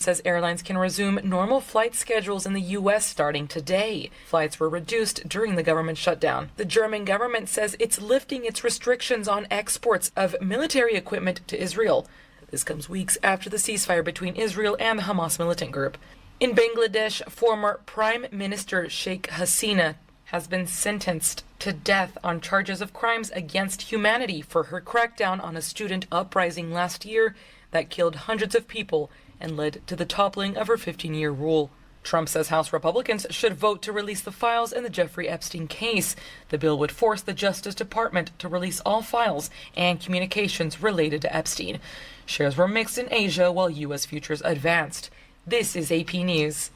says airlines can resume normal flight schedules in the U.S. starting today. Flights were reduced during the government shutdown. The German government says it's lifting its restrictions on exports of military equipment to Israel. This comes weeks after the ceasefire between Israel and the Hamas militant group. In Bangladesh, former Prime Minister Sheikh Hasina has been sentenced to death on charges of crimes against humanity for her crackdown on a student uprising last year that killed hundreds of people and led to the toppling of her 15-year rule. Trump says House Republicans should vote to release the files in the Jeffrey Epstein case. The bill would force the Justice Department to release all files and communications related to Epstein. Shares were mixed in Asia while U.S. futures advanced. This is AP News.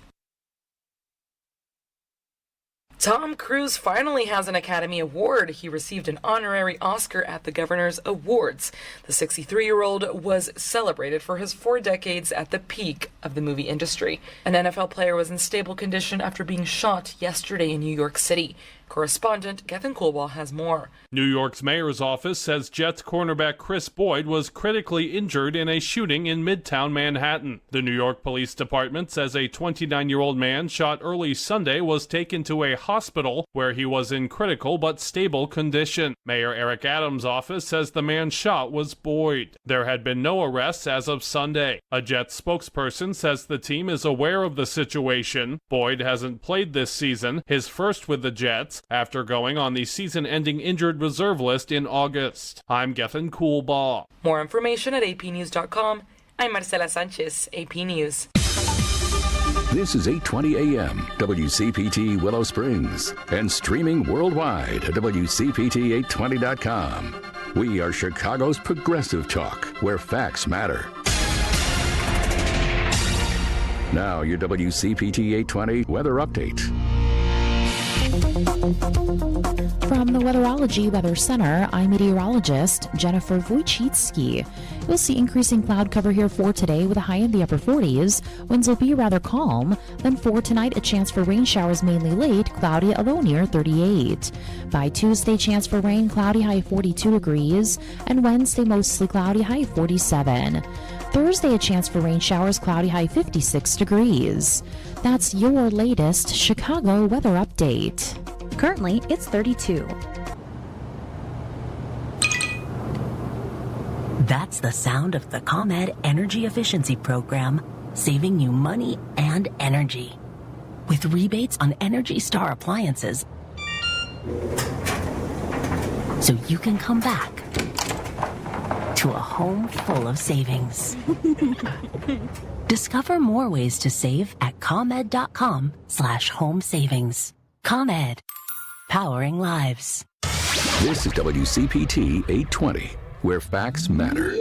Tom Cruise finally has an Academy Award. He received an honorary Oscar at the Governor's Awards. The 63-year-old was celebrated for his 4 decades at the peak of the movie industry. An NFL player was in stable condition after being shot yesterday in New York City. Correspondent Gethin Coolbaugh has more. New York's mayor's office says Jets cornerback Chris Boyd was critically injured in a shooting in Midtown Manhattan. The New York Police Department says a 29-year-old man shot early Sunday was taken to a hospital where he was in critical but stable condition. Mayor Eric Adams' office says the man shot was Boyd. There had been no arrests as of Sunday. A Jets spokesperson says the team is aware of the situation. Boyd hasn't played this season, his first with the Jets, after going on the season-ending injured reserve list in August. I'm Gethin Coolbaugh. More information at apnews.com. I'm Marcela Sanchez, AP News. This is 820 AM, WCPT Willow Springs, and streaming worldwide at WCPT820.com. We are Chicago's progressive talk, where facts matter. Now, your WCPT 820 weather update. From the Weatherology Weather Center, I'm meteorologist Jennifer Wojcicki. We'll see increasing cloud cover here for today with a high in the upper 40s. Winds will be rather calm. Then for tonight, a chance for rain showers mainly late, cloudy, a low near 38. By Tuesday, chance for rain, cloudy, high 42 degrees. And Wednesday, mostly cloudy, high 47. Thursday, a chance for rain showers, cloudy, high 56 degrees. That's your latest Chicago weather update. Currently, it's 32. That's the sound of the ComEd Energy Efficiency Program, saving you money and energy. With rebates on Energy Star appliances, so you can come back to a home full of savings. Discover more ways to save at ComEd.com/home savings. ComEd, powering lives. This is WCPT 820, where facts matter.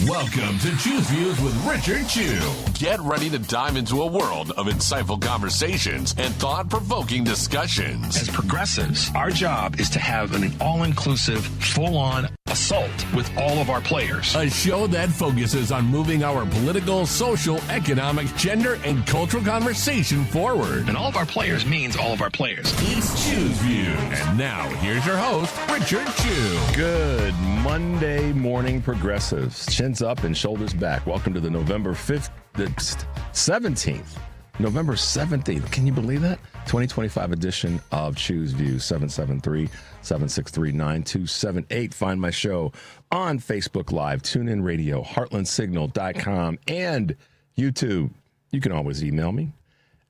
Welcome to Choose Views with Richard Chu. Get ready to dive into a world of insightful conversations and thought-provoking discussions. As progressives, our job is to have an all-inclusive, full-on assault with all of our players. A show that focuses on moving our political, social, economic, gender, and cultural conversation forward. And all of our players means all of our players. It's Choose Views. And now, here's your host, Richard Chu. Good Monday morning, progressives. Chins up and shoulders back. Welcome to the November 17th. November 17th. Can you believe that? 2025 edition of Choose Views, 773-763-9278. Find my show on Facebook Live, TuneIn Radio, heartlandsignal.com, and YouTube. You can always email me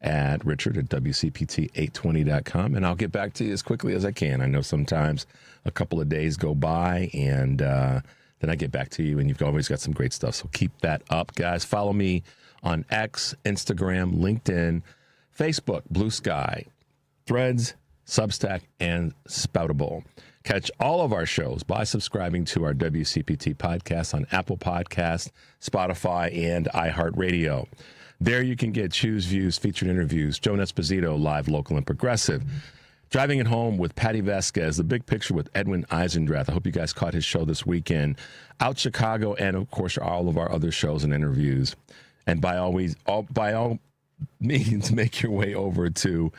at richard@wcpt820.com, and I'll get back to you as quickly as I can. I know sometimes a couple of days go by, and then I get back to you, and you've always got some great stuff, so keep that up, guys. Follow me on X, Instagram, LinkedIn, Facebook, Blue Sky, Threads, Substack, and Spoutable. Catch all of our shows by subscribing to our WCPT podcast on Apple Podcasts, Spotify, and iHeartRadio. There you can get Choose Views, featured interviews, Joan Esposito, live, local, and progressive. Driving It Home with Patty Vasquez, The Big Picture with Edwin Eisendrath. I hope you guys caught his show this weekend. Out Chicago, and of course, all of our other shows and interviews. And by all means, make your way over to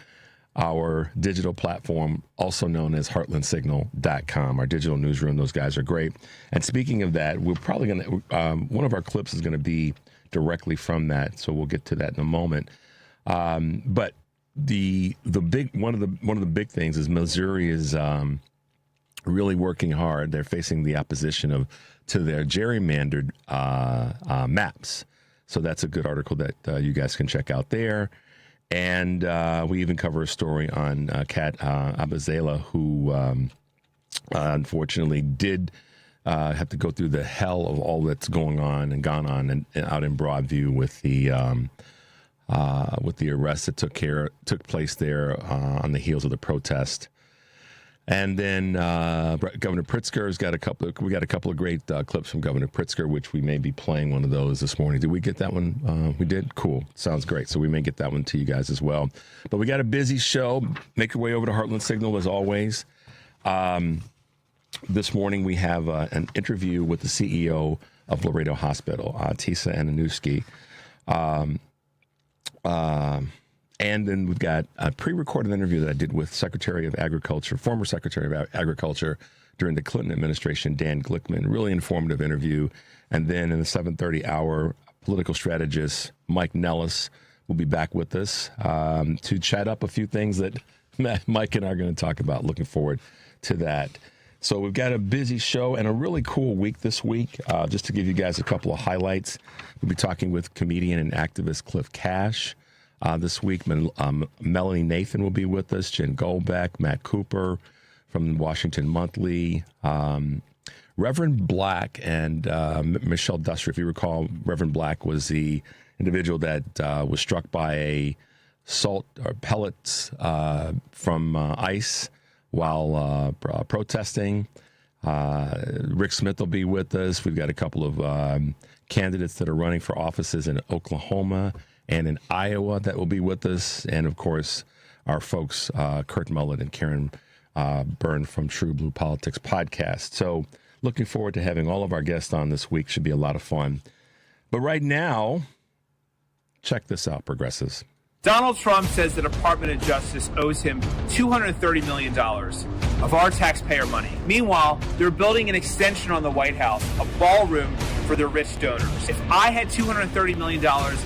our digital platform, also known as heartlandsignal.com, our digital newsroom. Those guys are great. And speaking of that, we're probably going to, one of our clips is going to be directly from that. So we'll get to that in a moment. But the big, one of the big things is Missouri is really working hard. They're facing the opposition to their gerrymandered maps. So that's a good article that you guys can check out there. And we even cover a story on Kat Abazela, who unfortunately did have to go through the hell of all that's going on and gone on and out in Broadview with the arrest that took place there on the heels of the protest. And then Governor Pritzker's got we got a couple of great clips from Governor Pritzker, which we may be playing one of those this morning. Did we get that one? We did? Cool. Sounds great. So we may get that one to you guys as well. But we got a busy show. Make your way over to Heartland Signal as always. This morning we have an interview with the CEO of Loretto Hospital, Tesa Anewishki. And then we've got a pre-recorded interview that I did with former Secretary of Agriculture during the Clinton administration, Dan Glickman. Really informative interview. And then in the 7:30 hour, political strategist Mike Nellis will be back with us to chat up a few things that Mike and I are going to talk about. Looking forward to that. So we've got a busy show and a really cool week this week. Just to give you guys a couple of highlights, we'll be talking with comedian and activist Cliff Cash. This week, Melanie Nathan will be with us, Jen Goldbeck, Matt Cooper from Washington Monthly, Reverend Black, and Michelle Duster. If you recall, Reverend Black was the individual that was struck by a salt or pellets from ICE while protesting. Rick Smith will be with us. We've got a couple of candidates that are running for offices in Oklahoma and in Iowa that will be with us. And, of course, our folks, Kurt Mullett and Karen Byrne from True Blue Politics podcast. So looking forward to having all of our guests on this week. Should be a lot of fun. But right now, check this out, progressives. Donald Trump says the Department of Justice owes him $230 million of our taxpayer money. Meanwhile, they're building an extension on the White House, a ballroom for their rich donors. If I had $230 million,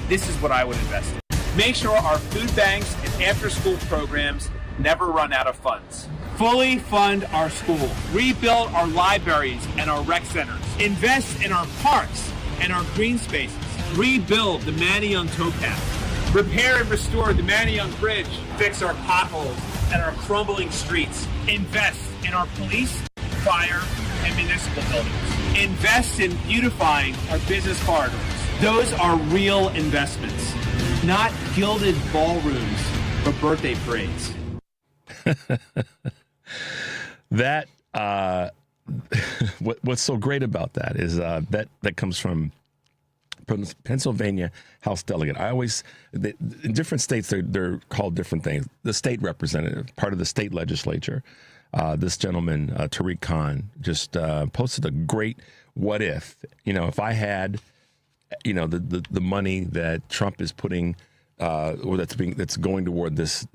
this is what I would invest in. Make sure our food banks and after-school programs never run out of funds. Fully fund our schools. Rebuild our libraries and our rec centers. Invest in our parks and our green spaces. Rebuild the Manayunk towpath. Repair and restore the Manayunk Bridge. Fix our potholes and our crumbling streets. Invest in our police, fire, and municipal buildings. Invest in beautifying our business corridors. Those are real investments, not gilded ballrooms or birthday parades. That what's so great about that is that comes from Pennsylvania House delegate. In different states, they're called different things. The state representative, part of the state legislature. This gentleman, Tariq Khan, just posted a great what if. If I had, the money that Trump is putting, or that's going toward this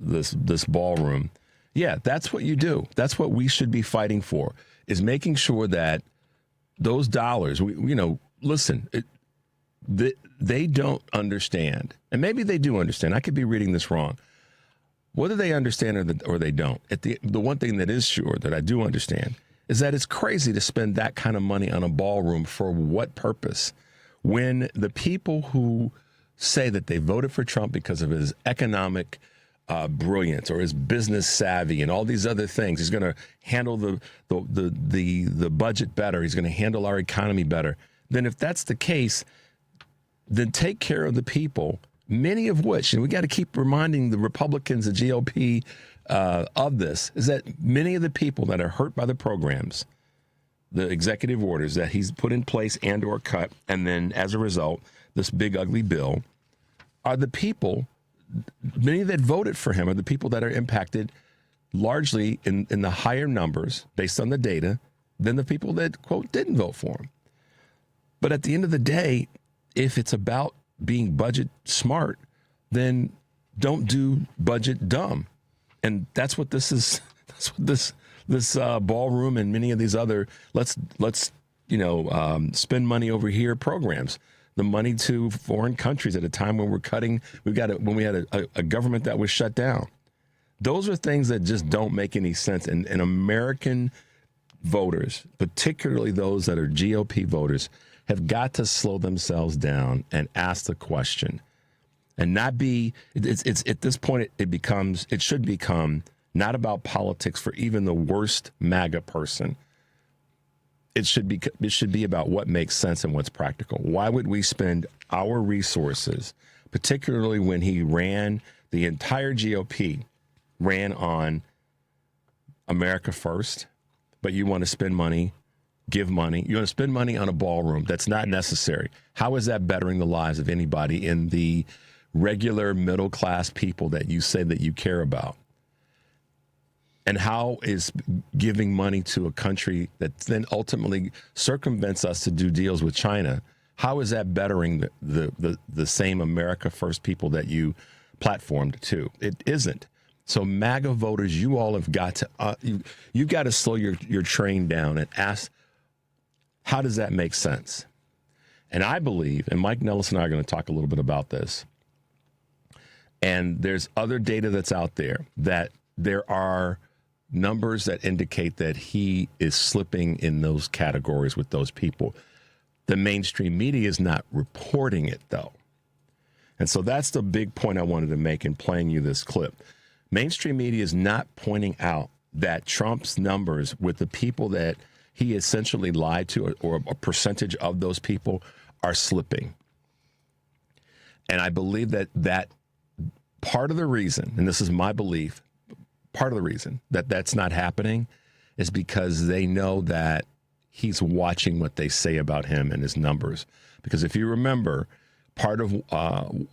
ballroom. Yeah, that's what you do. That's what we should be fighting for, is making sure that those dollars, listen, they don't understand, and maybe they do understand. I could be reading this wrong. Whether they understand or they don't, the one thing that is sure that I do understand is that it's crazy to spend that kind of money on a ballroom for what purpose, when the people who say that they voted for Trump because of his economic brilliance or his business savvy and all these other things, he's going to handle the budget better, he's going to handle our economy better. Then if that's the case, then take care of the people, many of which, and we got to keep reminding the Republicans, the GOP of this, is that many of the people that are hurt by the programs, the executive orders that he's put in place and or cut, and then as a result, this big ugly bill, are the people, many that voted for him are the people that are impacted largely in the higher numbers based on the data than the people that, quote, didn't vote for him. But at the end of the day, if it's about being budget smart, then don't do budget dumb. And that's what this is. That's what this ballroom and many of these other let's spend money over here programs. The money to foreign countries at a time when when we had a government that was shut down. Those are things that just don't make any sense. And American voters, particularly those that are GOP voters, have got to slow themselves down and ask the question, and not be. It's at this point it should become not about politics for even the worst MAGA person. It should be about what makes sense and what's practical. Why would we spend our resources, particularly when he ran, the entire GOP ran on America first, but you want to spend money, give money. You want to spend money on a ballroom that's not necessary. How is that bettering the lives of anybody in the regular middle class people that you say that you care about? And how is giving money to a country that then ultimately circumvents us to do deals with China, how is that bettering the same America First people that you platformed to? It isn't. So MAGA voters, you all have got to you've got to slow your train down and ask, how does that make sense? And I believe, and Mike Nellis and I are going to talk a little bit about this, and there's other data that's out there that there are numbers that indicate that he is slipping in those categories with those people. The mainstream media is not reporting it, though. And so that's the big point I wanted to make in playing you this clip. Mainstream media is not pointing out that Trump's numbers with the people that he essentially lied to, or a percentage of those people, are slipping. And I believe that part of the reason, and this is my belief, part of the reason that that's not happening is because they know that he's watching what they say about him and his numbers. Because if you remember, part of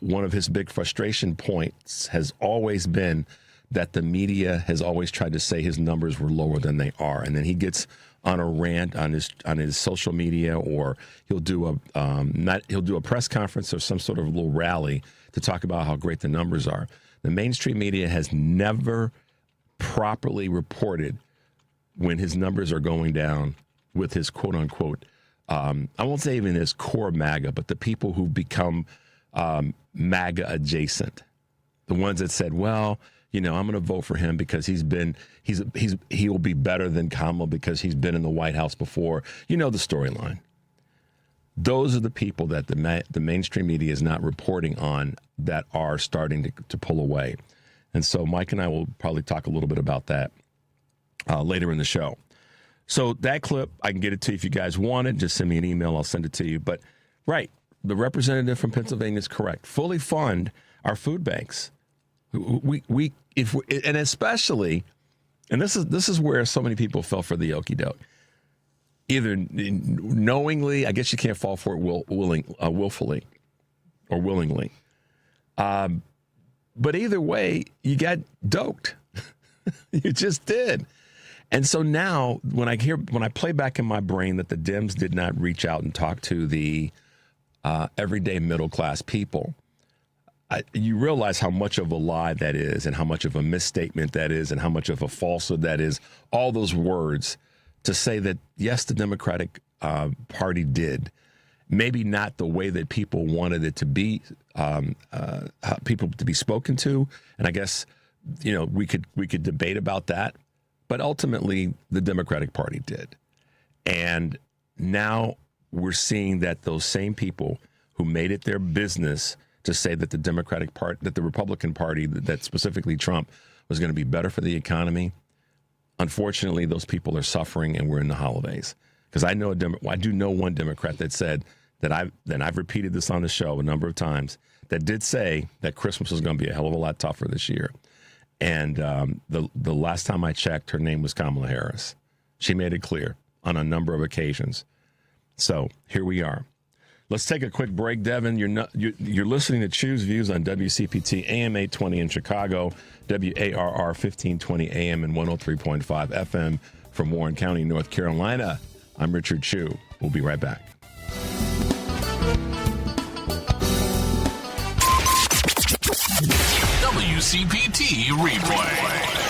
one of his big frustration points has always been that the media has always tried to say his numbers were lower than they are. And then he gets on a rant on his social media, or he'll do a press conference or some sort of little rally to talk about how great the numbers are. The mainstream media has never properly reported when his numbers are going down with his quote unquote, I won't say even his core MAGA, but the people who become MAGA adjacent, the ones that said, well, I'm going to vote for him because he will be better than Kamala because he's been in the White House before. You know the storyline. Those are the people that the mainstream media is not reporting on that are starting to pull away. And so Mike and I will probably talk a little bit about that later in the show. So that clip, I can get it to you if you guys want it. Just send me an email. I'll send it to you. But, right, the representative from Pennsylvania is correct. Fully fund our food banks. And especially, and this is where so many people fell for the okie doke. Either knowingly, I guess you can't fall for it willfully or willingly. But either way, you got doked. You just did. And so now when I play back in my brain that the Dems did not reach out and talk to the everyday middle class people, you realize how much of a lie that is and how much of a misstatement that is and how much of a falsehood that is. All those words to say that, yes, the Democratic Party did. Maybe not the way that people wanted it to be, people to be spoken to. And I guess, we could debate about that. But ultimately, the Democratic Party did. And now we're seeing that those same people who made it their business to say that the Republican Party, that specifically Trump, was going to be better for the economy, unfortunately, those people are suffering, and we're in the holidays. Because I do know one Democrat that said that I've repeated this on the show a number of times, that did say that Christmas was going to be a hell of a lot tougher this year. And the last time I checked, her name was Kamala Harris. She made it clear on a number of occasions. So here we are. Let's take a quick break, Devin. You're listening to Choose Views on WCPT AM 820 in Chicago, WARR 1520 AM and 103.5 FM from Warren County, North Carolina. I'm Richard Chu. We'll be right back. WCPT Replay.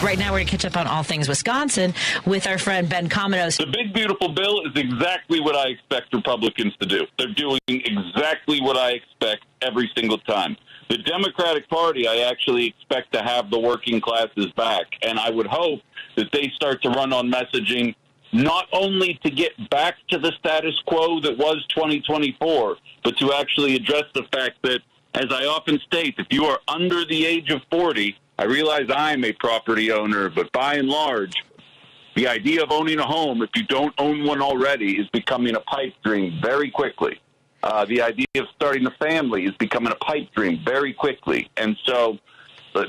Right now, we're going to catch up on all things Wisconsin with our friend Ben Cominos. The big, beautiful bill is exactly what I expect Republicans to do. They're doing exactly what I expect every single time. The Democratic Party, I actually expect to have the working classes back, and I would hope that they start to run on messaging not only to get back to the status quo that was 2024, but to actually address the fact that, as I often state, if you are under the age of 40, I realize I'm a property owner, but by and large, the idea of owning a home, if you don't own one already, is becoming a pipe dream very quickly. The idea of starting a family is becoming a pipe dream very quickly. And so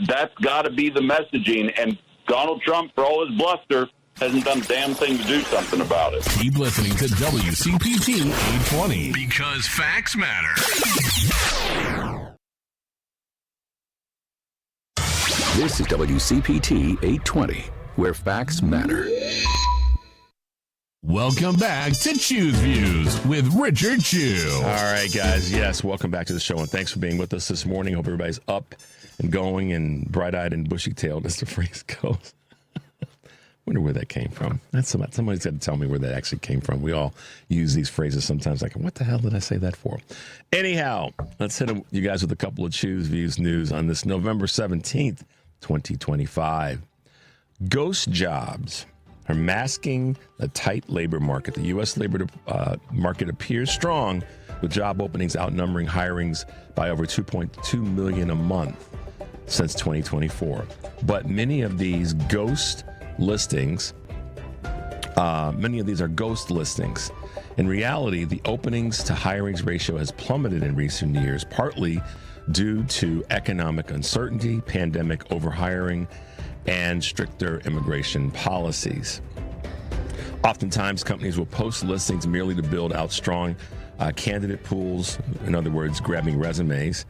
that's got to be the messaging. And Donald Trump, for all his bluster, hasn't done a damn thing to do something about it. Keep listening to WCPT 820 because facts matter. This is WCPT 820, where facts matter. Welcome back to Choose Views with Richard Chew. All right, guys. Yes, welcome back to the show, and thanks for being with us this morning. Hope everybody's up and going and bright-eyed and bushy-tailed, as the phrase goes. Wonder where that came from. Somebody's got to tell me where that actually came from. We all use these phrases sometimes like, what the hell did I say that for? Anyhow, let's hit you guys with a couple of Choose Views news on this November 17th, 2025. Ghost jobs are masking a tight labor market. The U.S. labor market appears strong, with job openings outnumbering hirings by over 2.2 million a month since 2024. But many of these ghost listings, many of these are ghost listings. In reality, the openings to hirings ratio has plummeted in recent years, partly due to economic uncertainty, pandemic overhiring, and stricter immigration policies. Oftentimes, companies will post listings merely to build out strong candidate pools, in other words, grabbing resumes,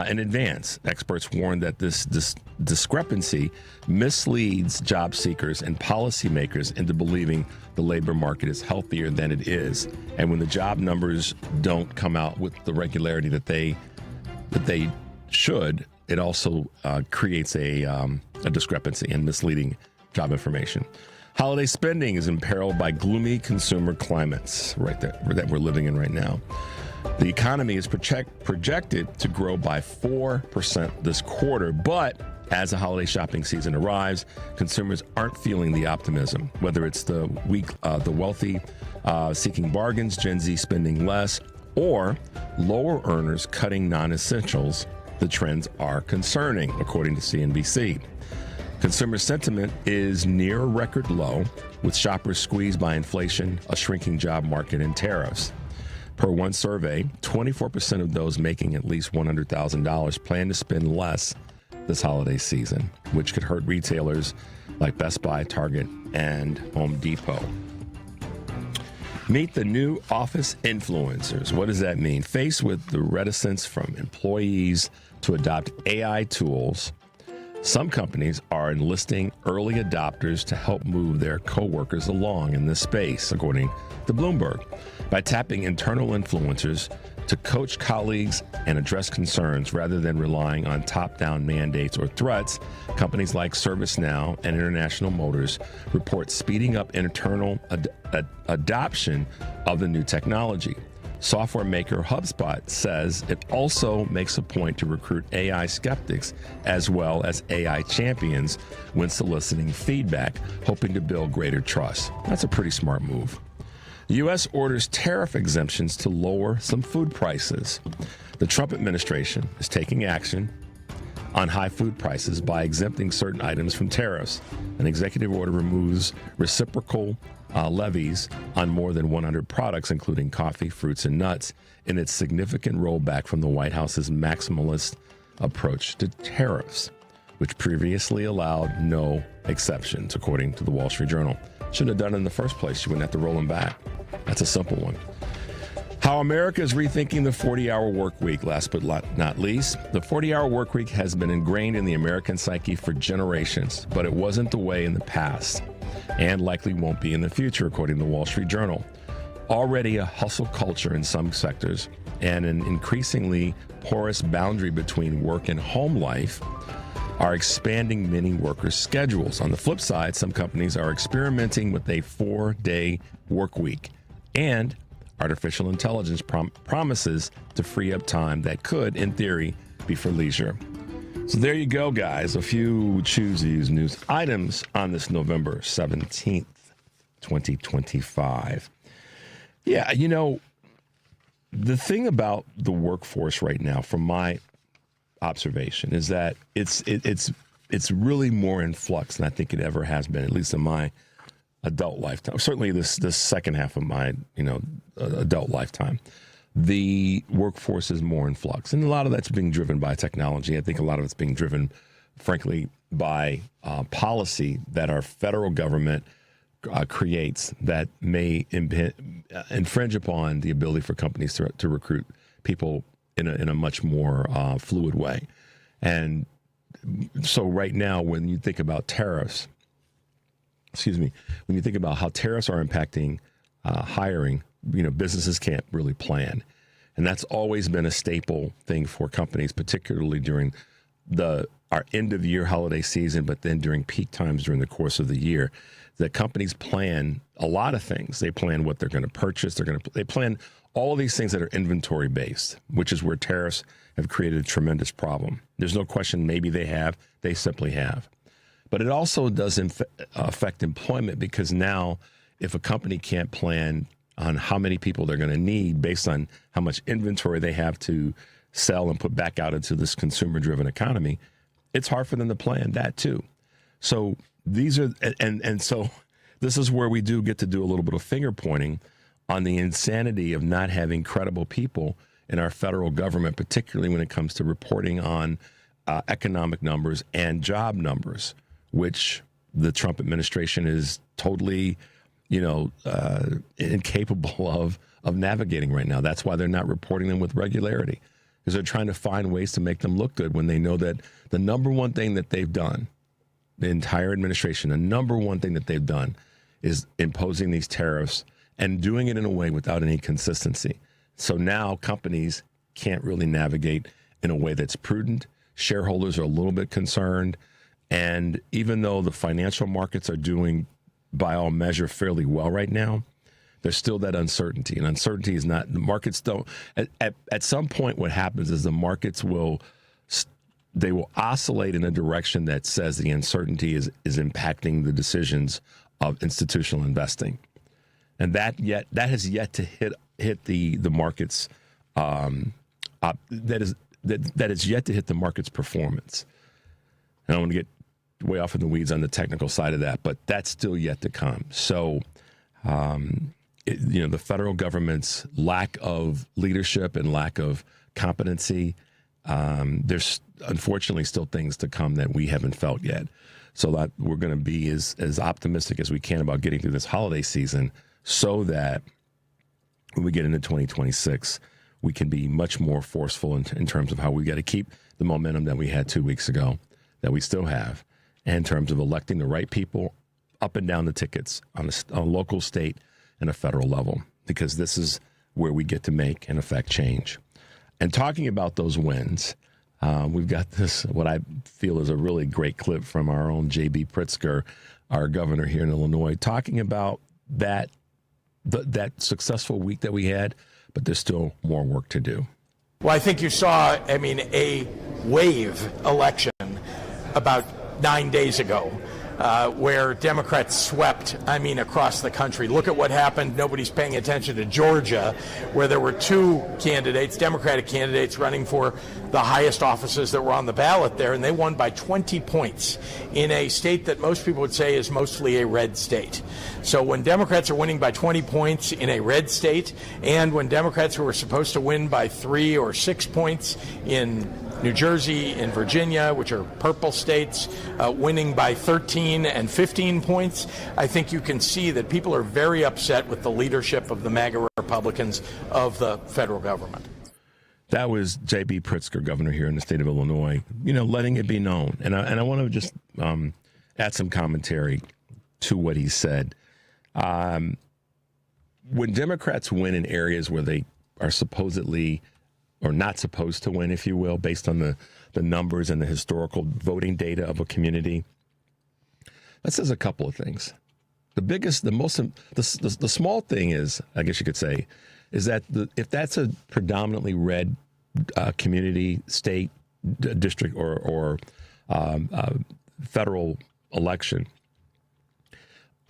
in advance. Experts warn that this discrepancy misleads job seekers and policymakers into believing the labor market is healthier than it is. And when the job numbers don't come out with the regularity that they should, it also creates a discrepancy in misleading job information. Holiday spending is imperiled by gloomy consumer climates that we're living in right now. The economy is projected to grow by 4% this quarter, but as the holiday shopping season arrives, consumers aren't feeling the optimism. Whether it's the wealthy seeking bargains, Gen Z spending less, or lower earners cutting non-essentials, the trends are concerning, according to CNBC. Consumer sentiment is near a record low, with shoppers squeezed by inflation, a shrinking job market, and tariffs. Per one survey, 24% of those making at least $100,000 plan to spend less this holiday season, which could hurt retailers like Best Buy, Target, and Home Depot. Meet the new office influencers. What does that mean? Faced with the reticence from employees to adopt AI tools, some companies are enlisting early adopters to help move their coworkers along in this space, according to Bloomberg. By tapping internal influencers to coach colleagues and address concerns rather than relying on top-down mandates or threats, companies like ServiceNow and International Motors report speeding up internal adoption of the new technology. Software maker HubSpot says it also makes a point to recruit AI skeptics as well as AI champions when soliciting feedback, hoping to build greater trust. That's a pretty smart move. The U.S. orders tariff exemptions to lower some food prices. The Trump administration is taking action on high food prices by exempting certain items from tariffs. An executive order removes reciprocal levies on more than 100 products, including coffee, fruits, and nuts, in its significant rollback from the White House's maximalist approach to tariffs, which previously allowed no exceptions, according to the Wall Street Journal. Shouldn't have done it in the first place. You wouldn't have to roll them back. That's a simple one. How America is rethinking the 40-hour work week. Last but not least, the 40-hour work week has been ingrained in the American psyche for generations, but it wasn't the way in the past and likely won't be in the future, according to the Wall Street Journal. Already a hustle culture in some sectors and an increasingly porous boundary between work and home life, are expanding many workers' schedules. On the flip side, some companies are experimenting with a 4-day work week, and artificial intelligence promises to free up time that could, in theory, be for leisure. So there you go, guys. A few Choose Views news items on this November 17th, 2025. Yeah, you know, the thing about the workforce right now, from my observation, is that it's really more in flux than I think it ever has been, at least in my adult lifetime. Certainly this second half of my adult lifetime. The workforce is more in flux, and a lot of that's being driven by technology. I think a lot of it's being driven, frankly, by policy that our federal government creates that may infringe upon the ability for companies to recruit people in a much more fluid way. And so right now, when you think about tariffs, when you think about how tariffs are impacting hiring, businesses can't really plan. And that's always been a staple thing for companies, particularly during our end of the year holiday season, but then during peak times during the course of the year, that companies plan a lot of things. They plan what they're going to purchase. They plan all of these things that are inventory based, which is where tariffs have created a tremendous problem. There's no question maybe they simply have. But it also does affect employment, because now if a company can't plan on how many people they're going to need based on how much inventory they have to sell and put back out into this consumer-driven economy, it's hard for them to plan that too. So these are, and so this is where we do get to do a little bit of finger pointing on the insanity of not having credible people in our federal government, particularly when it comes to reporting on economic numbers and job numbers, which the Trump administration is totally, incapable of navigating right now. That's why they're not reporting them with regularity, because they're trying to find ways to make them look good when they know that the number one thing that they've done, the entire administration, the number one thing that they've done is imposing these tariffs and doing it in a way without any consistency. So now companies can't really navigate in a way that's prudent. Shareholders are a little bit concerned. And even though the financial markets are doing, by all measure, fairly well right now, there's still that uncertainty. And uncertainty is not, the markets don't, at some point what happens is the markets will oscillate in a direction that says the uncertainty is impacting the decisions of institutional investing. And that has yet to hit the markets, that is yet to hit the market's performance. And I don't want to get way off in the weeds on the technical side of that, but that's still yet to come. So, the federal government's lack of leadership and lack of competency, there's unfortunately still things to come that we haven't felt yet. So that we're going to be as optimistic as we can about getting through this holiday season, so that when we get into 2026, we can be much more forceful in terms of how we got to keep the momentum that we had 2 weeks ago, that we still have, in terms of electing the right people up and down the tickets on a local, state, and a federal level, because this is where we get to make and affect change. And talking about those wins, we've got this, what I feel is a really great clip from our own J.B. Pritzker, our governor here in Illinois, talking about that successful week that we had, but there's still more work to do. Well, I think you saw, a wave election about 9 days ago, where Democrats swept, across the country. Look at what happened. Nobody's paying attention to Georgia, where there were two candidates, Democratic candidates, running for the highest offices that were on the ballot there, and they won by 20 points in a state that most people would say is mostly a red state. So when Democrats are winning by 20 points in a red state, and when Democrats who are supposed to win by 3 or 6 points in New Jersey and Virginia, which are purple states, winning by 13 and 15 points, I think you can see that people are very upset with the leadership of the MAGA Republicans of the federal government. That was J.B. Pritzker, governor here in the state of Illinois, letting it be known. And I want to just add some commentary to what he said. When Democrats win in areas where they are supposedly or not supposed to win, if you will, based on the numbers and the historical voting data of a community. That says a couple of things. The small thing is, I guess you could say, is that if that's a predominantly red community, state, district, or federal election,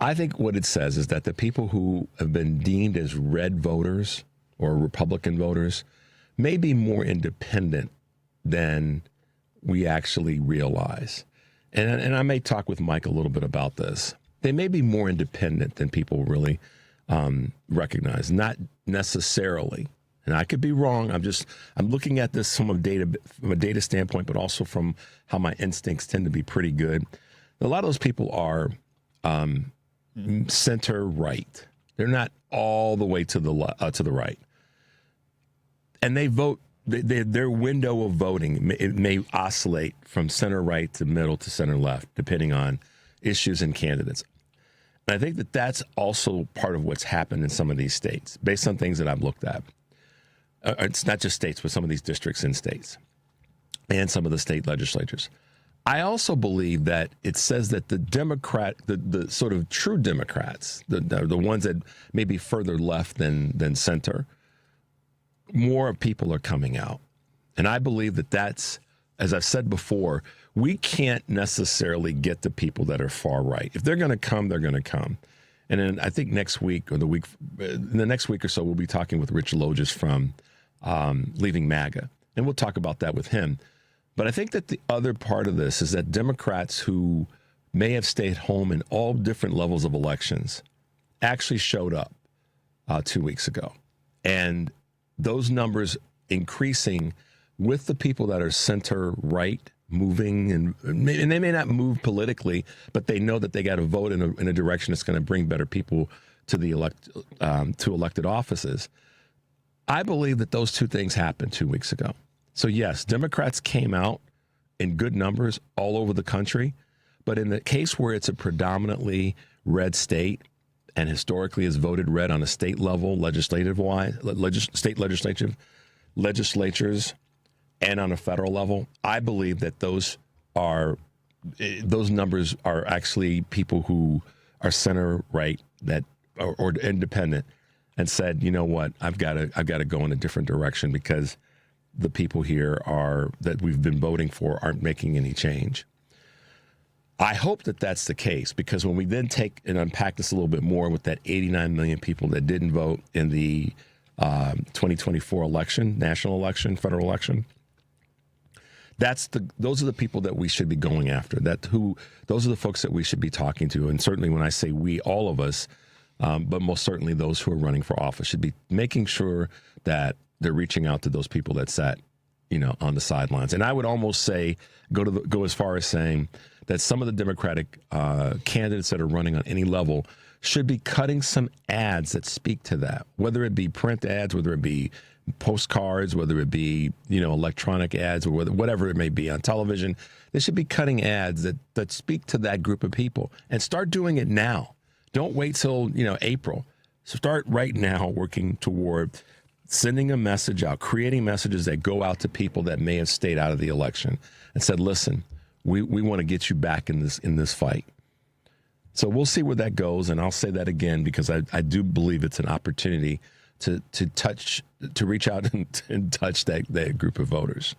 I think what it says is that the people who have been deemed as red voters or Republican voters may be more independent than we actually realize. And I may talk with Mike a little bit about this. They may be more independent than people really recognize. Not necessarily. And I could be wrong. I'm looking at this from a data standpoint, but also from how my instincts tend to be pretty good. A lot of those people are center right. They're not all the way to the right. And they vote. Their window of voting, it may oscillate from center right to middle to center left, depending on issues and candidates. And I think that that's also part of what's happened in some of these states, based on things that I've looked at. It's not just states, but some of these districts in states and some of the state legislatures. I also believe that it says that the sort of true Democrats, the ones that may be further left than center, more people are coming out. And I believe that that's, as I've said before, we can't necessarily get the people that are far right. If they're going to come, they're going to come. And then I think next week or in the next week or so, we'll be talking with Rich Logis from Leaving MAGA. And we'll talk about that with him. But I think that the other part of this is that Democrats who may have stayed home in all different levels of elections actually showed up 2 weeks ago. And those numbers increasing with the people that are center right moving, and they may not move politically, but they know that they got to vote in a direction that's going to bring better people to the elected offices. I believe that those two things happened 2 weeks ago. So yes, Democrats came out in good numbers all over the country, but in the case where it's a predominantly red state, and historically has voted red on a state level, state legislatures, and on a federal level, I believe that those numbers are actually people who are center right or independent, and said, you know what, I've got to go in a different direction because the people here that we've been voting for aren't making any change. I hope that that's the case, because when we then take and unpack this a little bit more with that 89 million people that didn't vote in the 2024 election, national election, federal election, those are the people that we should be going after. Those are the folks that we should be talking to. And certainly when I say we, all of us, but most certainly those who are running for office should be making sure that they're reaching out to those people that sat, on the sidelines. And I would almost say, go as far as saying that some of the Democratic candidates that are running on any level should be cutting some ads that speak to that, whether it be print ads, whether it be postcards, whether it be, electronic ads, or whatever it may be on television. They should be cutting ads that speak to that group of people, and start doing it now. Don't wait till, April. So start right now working toward sending a message out, creating messages that go out to people that may have stayed out of the election and said, listen, we want to get you back in this fight. So we'll see where that goes. And I'll say that again, because I do believe it's an opportunity to reach out and touch that group of voters.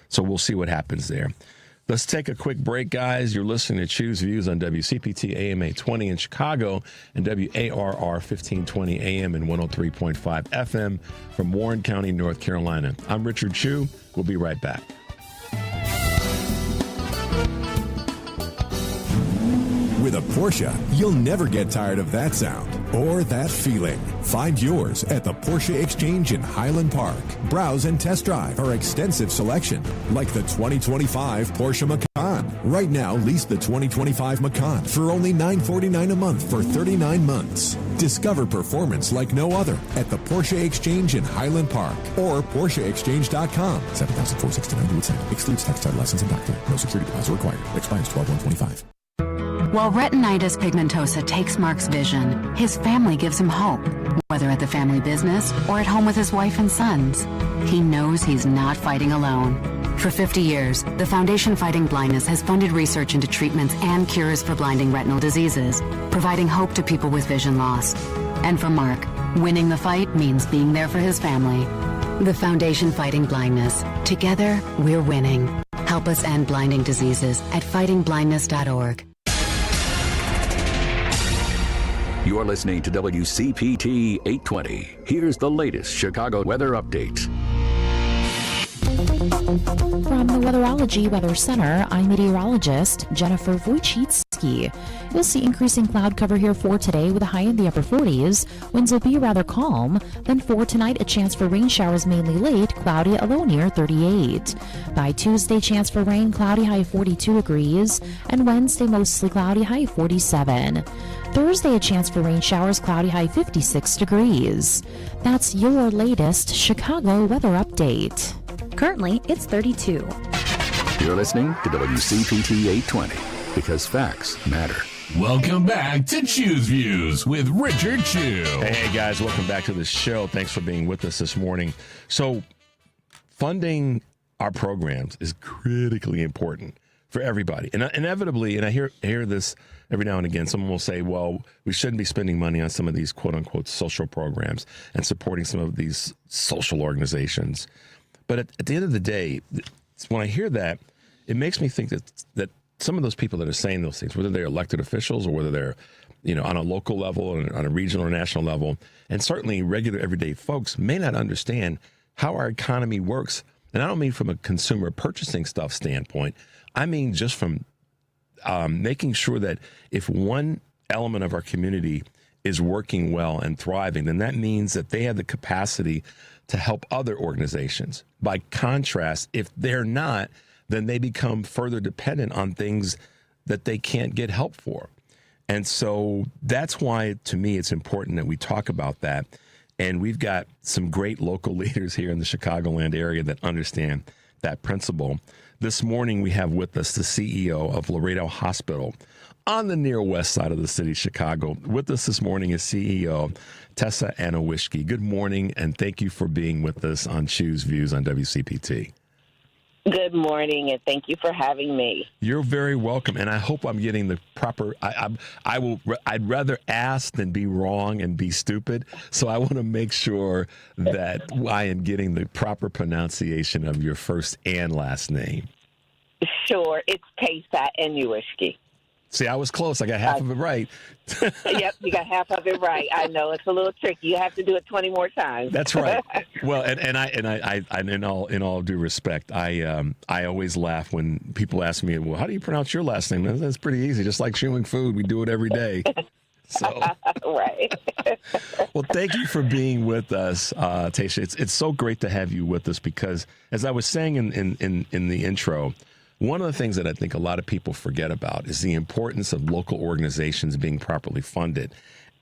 So we'll see what happens there. Let's take a quick break, guys. You're listening to Choose Views on WCPT AM 820 in Chicago and WARR 1520 AM and 103.5 FM from Warren County, North Carolina. I'm Richard Chu. We'll be right back. With a Porsche, you'll never get tired of that sound or that feeling. Find yours at the Porsche Exchange in Highland Park. Browse and test drive our extensive selection, like the 2025 Porsche Macan. Right now, lease the 2025 Macan for only $949 a month for 39 months. Discover performance like no other at the Porsche Exchange in Highland Park or PorscheExchange.com. $7,469 with sale. Excludes tax, title, license, and doctor. No security deposit required. Expires 12/1/25. While retinitis pigmentosa takes Mark's vision, his family gives him hope, whether at the family business or at home with his wife and sons. he knows he's not fighting alone. For 50 years, the Foundation Fighting Blindness has funded research into treatments and cures for blinding retinal diseases, providing hope to people with vision loss. And for Mark, winning the fight means being there for his family. The Foundation Fighting Blindness. Together, we're winning. Help us end blinding diseases at fightingblindness.org. You're listening to WCPT 820. Here's the latest Chicago weather update. From the Weatherology Weather Center, I'm meteorologist Jennifer Wojcicki. You'll see increasing cloud cover here for today with a high in the upper 40s. Winds will be rather calm. Then for tonight, a chance for rain showers mainly late, cloudy, a low near 38. By Tuesday, chance for rain, cloudy, high 42 degrees. And Wednesday, mostly cloudy, high 47. Thursday, a chance for rain showers, cloudy, high 56 degrees. That's your latest Chicago weather update. Currently, it's 32. You're listening to WCPT 820 because facts matter. Welcome back to Choose Views with Richard Chew. Hey guys, welcome back to the show. Thanks for being with us this morning. So, funding our programs is critically important for everybody. And inevitably, and I hear this every now and again, someone will say, well, we shouldn't be spending money on some of these quote-unquote social programs and supporting some of these social organizations. But at the end of the day, when I hear that, it makes me think that some of those people that are saying those things, whether they're elected officials or whether they're, on a local level or on a regional or national level, and certainly regular everyday folks may not understand how our economy works. And I don't mean from a consumer purchasing stuff standpoint. I mean just from making sure that if one element of our community is working well and thriving, then that means that they have the capacity to help other organizations. By contrast, if they're not, then they become further dependent on things that they can't get help for. And so that's why, to me, it's important that we talk about that. And we've got some great local leaders here in the Chicagoland area that understand that principle. This morning, we have with us the CEO of Loretto Hospital on the near west side of the city of Chicago. With us this morning is CEO Tesa Anewishki. Good morning, and thank you for being with us on Choose Views on WCPT. Good morning, and thank you for having me. You're very welcome, and I hope I'm getting the proper. I'd rather ask than be wrong and be stupid. So I want to make sure that I am getting the proper pronunciation of your first and last name. Sure, it's Tesa Anewishki. See, I was close. I got half of it right. Yep, you got half of it right. I know it's a little tricky. You have to do it 20 more times. That's right. Well, and I in all due respect, I always laugh when people ask me, "Well, how do you pronounce your last name?" That's pretty easy. Just like chewing food, we do it every day. So, right. Well, thank you for being with us, Tesa. It's so great to have you with us because, as I was saying in the intro, one of the things that I think a lot of people forget about is the importance of local organizations being properly funded.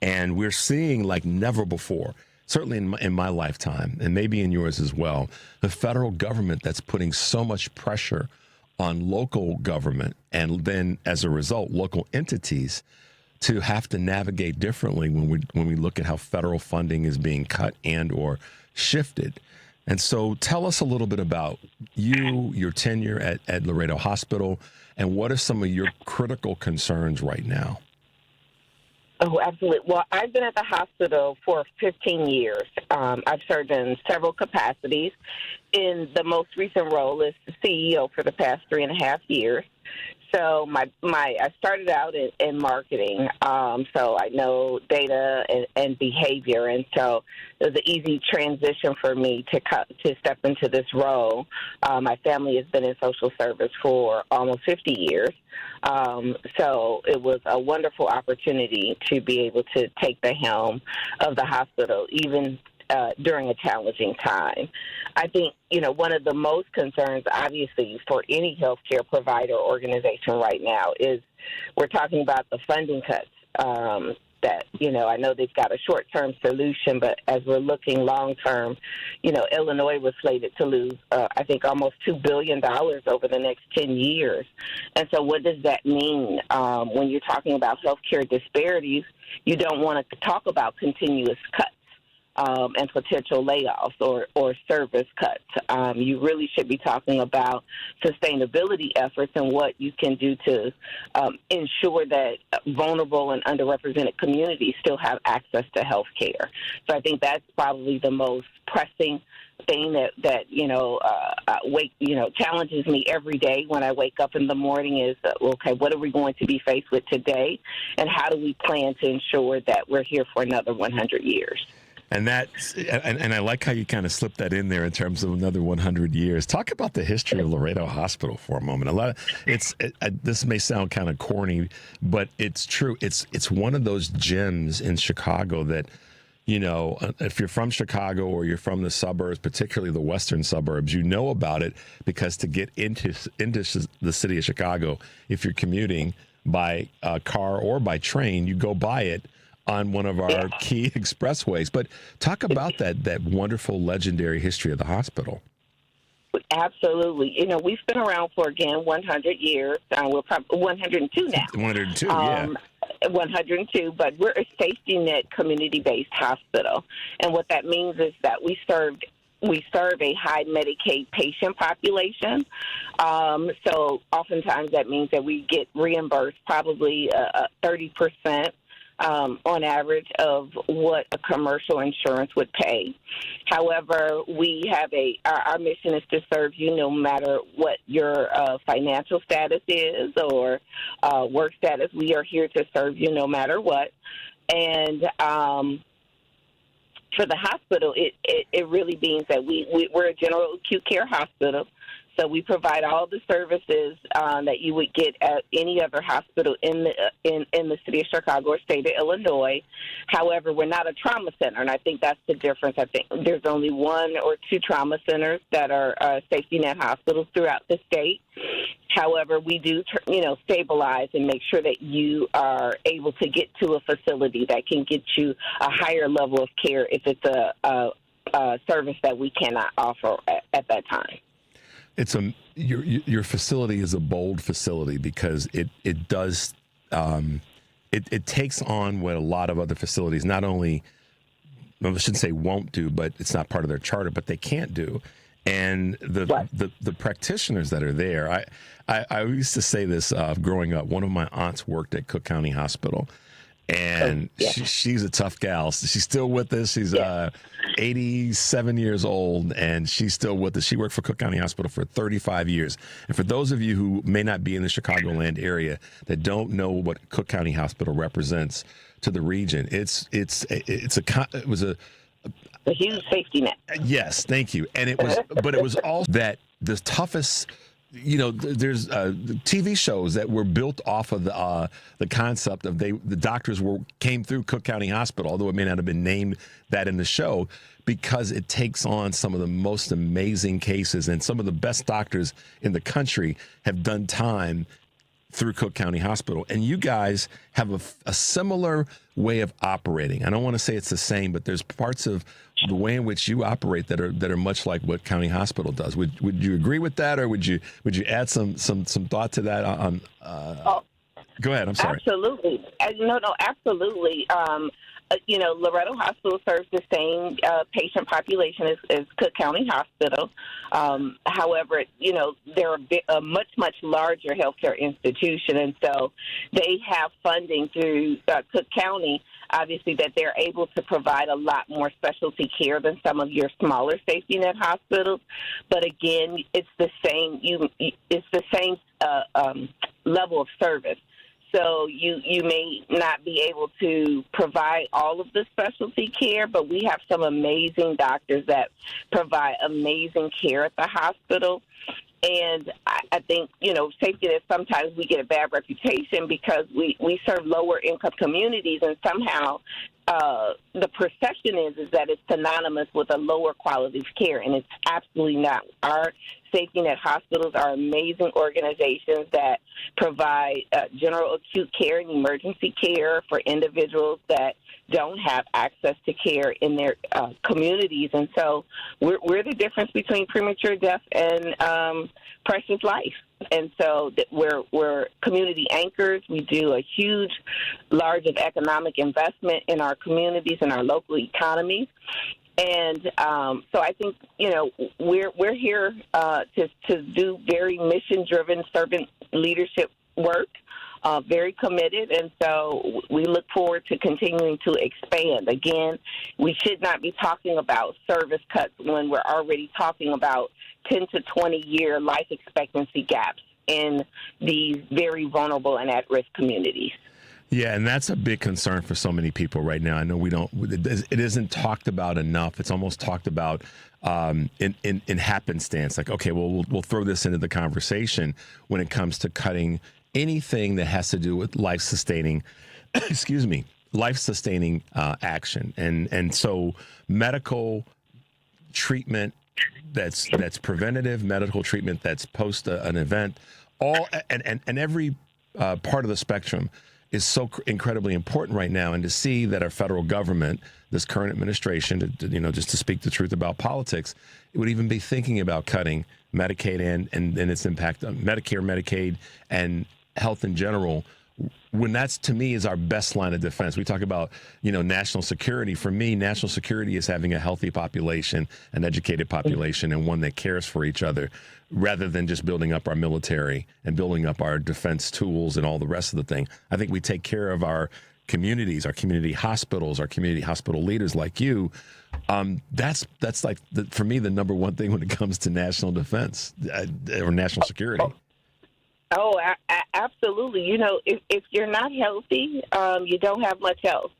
And we're seeing like never before, certainly in my lifetime, and maybe in yours as well, the federal government that's putting so much pressure on local government and then, as a result, local entities to have to navigate differently when we look at how federal funding is being cut and or shifted. And so tell us a little bit about you, your tenure at Loretto Hospital, and what are some of your critical concerns right now? Oh, absolutely. Well, I've been at the hospital for 15 years. I've served in several capacities. In the most recent role is the CEO for the past 3.5 years. So I started out in marketing, so I know data and behavior, and so it was an easy transition for me to step into this role. My family has been in social service for almost 50 years, so it was a wonderful opportunity to be able to take the helm of the hospital, even during a challenging time. I think, one of the most concerns, obviously, for any healthcare provider organization right now is we're talking about the funding cuts that, I know they've got a short-term solution, but as we're looking long-term, Illinois was slated to lose, I think, almost $2 billion over the next 10 years. And so what does that mean? When you're talking about healthcare disparities, you don't want to talk about continuous cuts. and potential layoffs or service cuts. You really should be talking about sustainability efforts and what you can do to ensure that vulnerable and underrepresented communities still have access to health care. So I think that's probably the most pressing thing that challenges me every day when I wake up in the morning is, okay, what are we going to be faced with today, and how do we plan to ensure that we're here for another 100 years? And I like how you kind of slipped that in there in terms of another 100 years. Talk about the history of Loretto Hospital for a moment. This may sound kind of corny, but it's true. It's one of those gems in Chicago that, if you're from Chicago or you're from the suburbs, particularly the western suburbs, you know about it because to get into the city of Chicago, if you're commuting by car or by train, you go by it on one of our key expressways. But talk about that wonderful, legendary history of the hospital. Absolutely. We've been around for, again, 100 years. We're probably 102 now. 102, 102, but we're a safety net community-based hospital. And what that means is that we serve a high Medicaid patient population. So oftentimes that means that we get reimbursed probably 30%. On average of what a commercial insurance would pay. However, we have our mission is to serve you no matter what your financial status is or work status. We are here to serve you no matter what. And for the hospital, it really means that we're a general acute care hospital. So we provide all the services that you would get at any other hospital in the city of Chicago or state of Illinois. However, we're not a trauma center, and I think that's the difference. I think there's only one or two trauma centers that are safety net hospitals throughout the state. However, we do, stabilize and make sure that you are able to get to a facility that can get you a higher level of care if it's a service that we cannot offer at that time. Your facility is a bold facility because it does it takes on what a lot of other facilities not only, I shouldn't say won't do, but it's not part of their charter, but they can't do. And the practitioners that are there, I used to say this growing up. One of my aunts worked at Cook County Hospital. And she's a tough gal. She's still with us. She's 87 years old, and she's still with us. She worked for Cook County Hospital for 35 years. And for those of you who may not be in the Chicagoland area that don't know what Cook County Hospital represents to the region, it was a huge safety net. Yes, thank you. And it was, but it was also that the toughest. There's TV shows that were built off of the concept of the doctors came through Cook County Hospital, although it may not have been named that in the show, because it takes on some of the most amazing cases, and some of the best doctors in the country have done time through Cook County Hospital. And you guys have a similar way of operating. I don't want to say it's the same, but there's parts of the way in which you operate that are much like what County Hospital does. Would you agree with that, or would you add some thought to that? Go ahead. I'm sorry. Absolutely. No, absolutely. Loretto Hospital serves the same patient population as Cook County Hospital. However, they're a much, much larger healthcare institution, and so they have funding through Cook County, obviously, that they're able to provide a lot more specialty care than some of your smaller safety net hospitals. But again, it's the same. It's the same level of service. So you may not be able to provide all of the specialty care, but we have some amazing doctors that provide amazing care at the hospital. And I think, safety net, sometimes we get a bad reputation because we serve lower income communities, and somehow the perception is that it's synonymous with a lower quality of care, and it's absolutely not. Our safety net hospitals are amazing organizations that provide general acute care and emergency care for individuals that don't have access to care in their communities. And so we're the difference between premature death and precious life. And so we're community anchors. We do a huge, large of economic investment in our communities and our local economies. And so I think, we're here to do very mission-driven servant leadership work. Very committed, and so we look forward to continuing to expand. Again, we should not be talking about service cuts when we're already talking about 10 to 20-year life expectancy gaps in these very vulnerable and at-risk communities. Yeah, and that's a big concern for so many people right now. I know it isn't talked about enough. It's almost talked about in happenstance. Like, okay, well, we'll throw this into the conversation when it comes to cutting anything that has to do with life-sustaining, life-sustaining action. And so medical treatment that's preventative, medical treatment that's post an event, and every part of the spectrum is so incredibly important right now. And to see that our federal government, this current administration, just to speak the truth about politics, it would even be thinking about cutting Medicaid and its impact on Medicare, Medicaid, and health in general, when that's, to me, is our best line of defense. We talk about, national security. For me, national security is having a healthy population, an educated population, and one that cares for each other, rather than just building up our military and building up our defense tools and all the rest of the thing. I think we take care of our communities, our community hospitals, our community hospital leaders like you. That's like, for me, the number one thing when it comes to national defense or national security. Oh, absolutely. If you're not healthy, you don't have much else.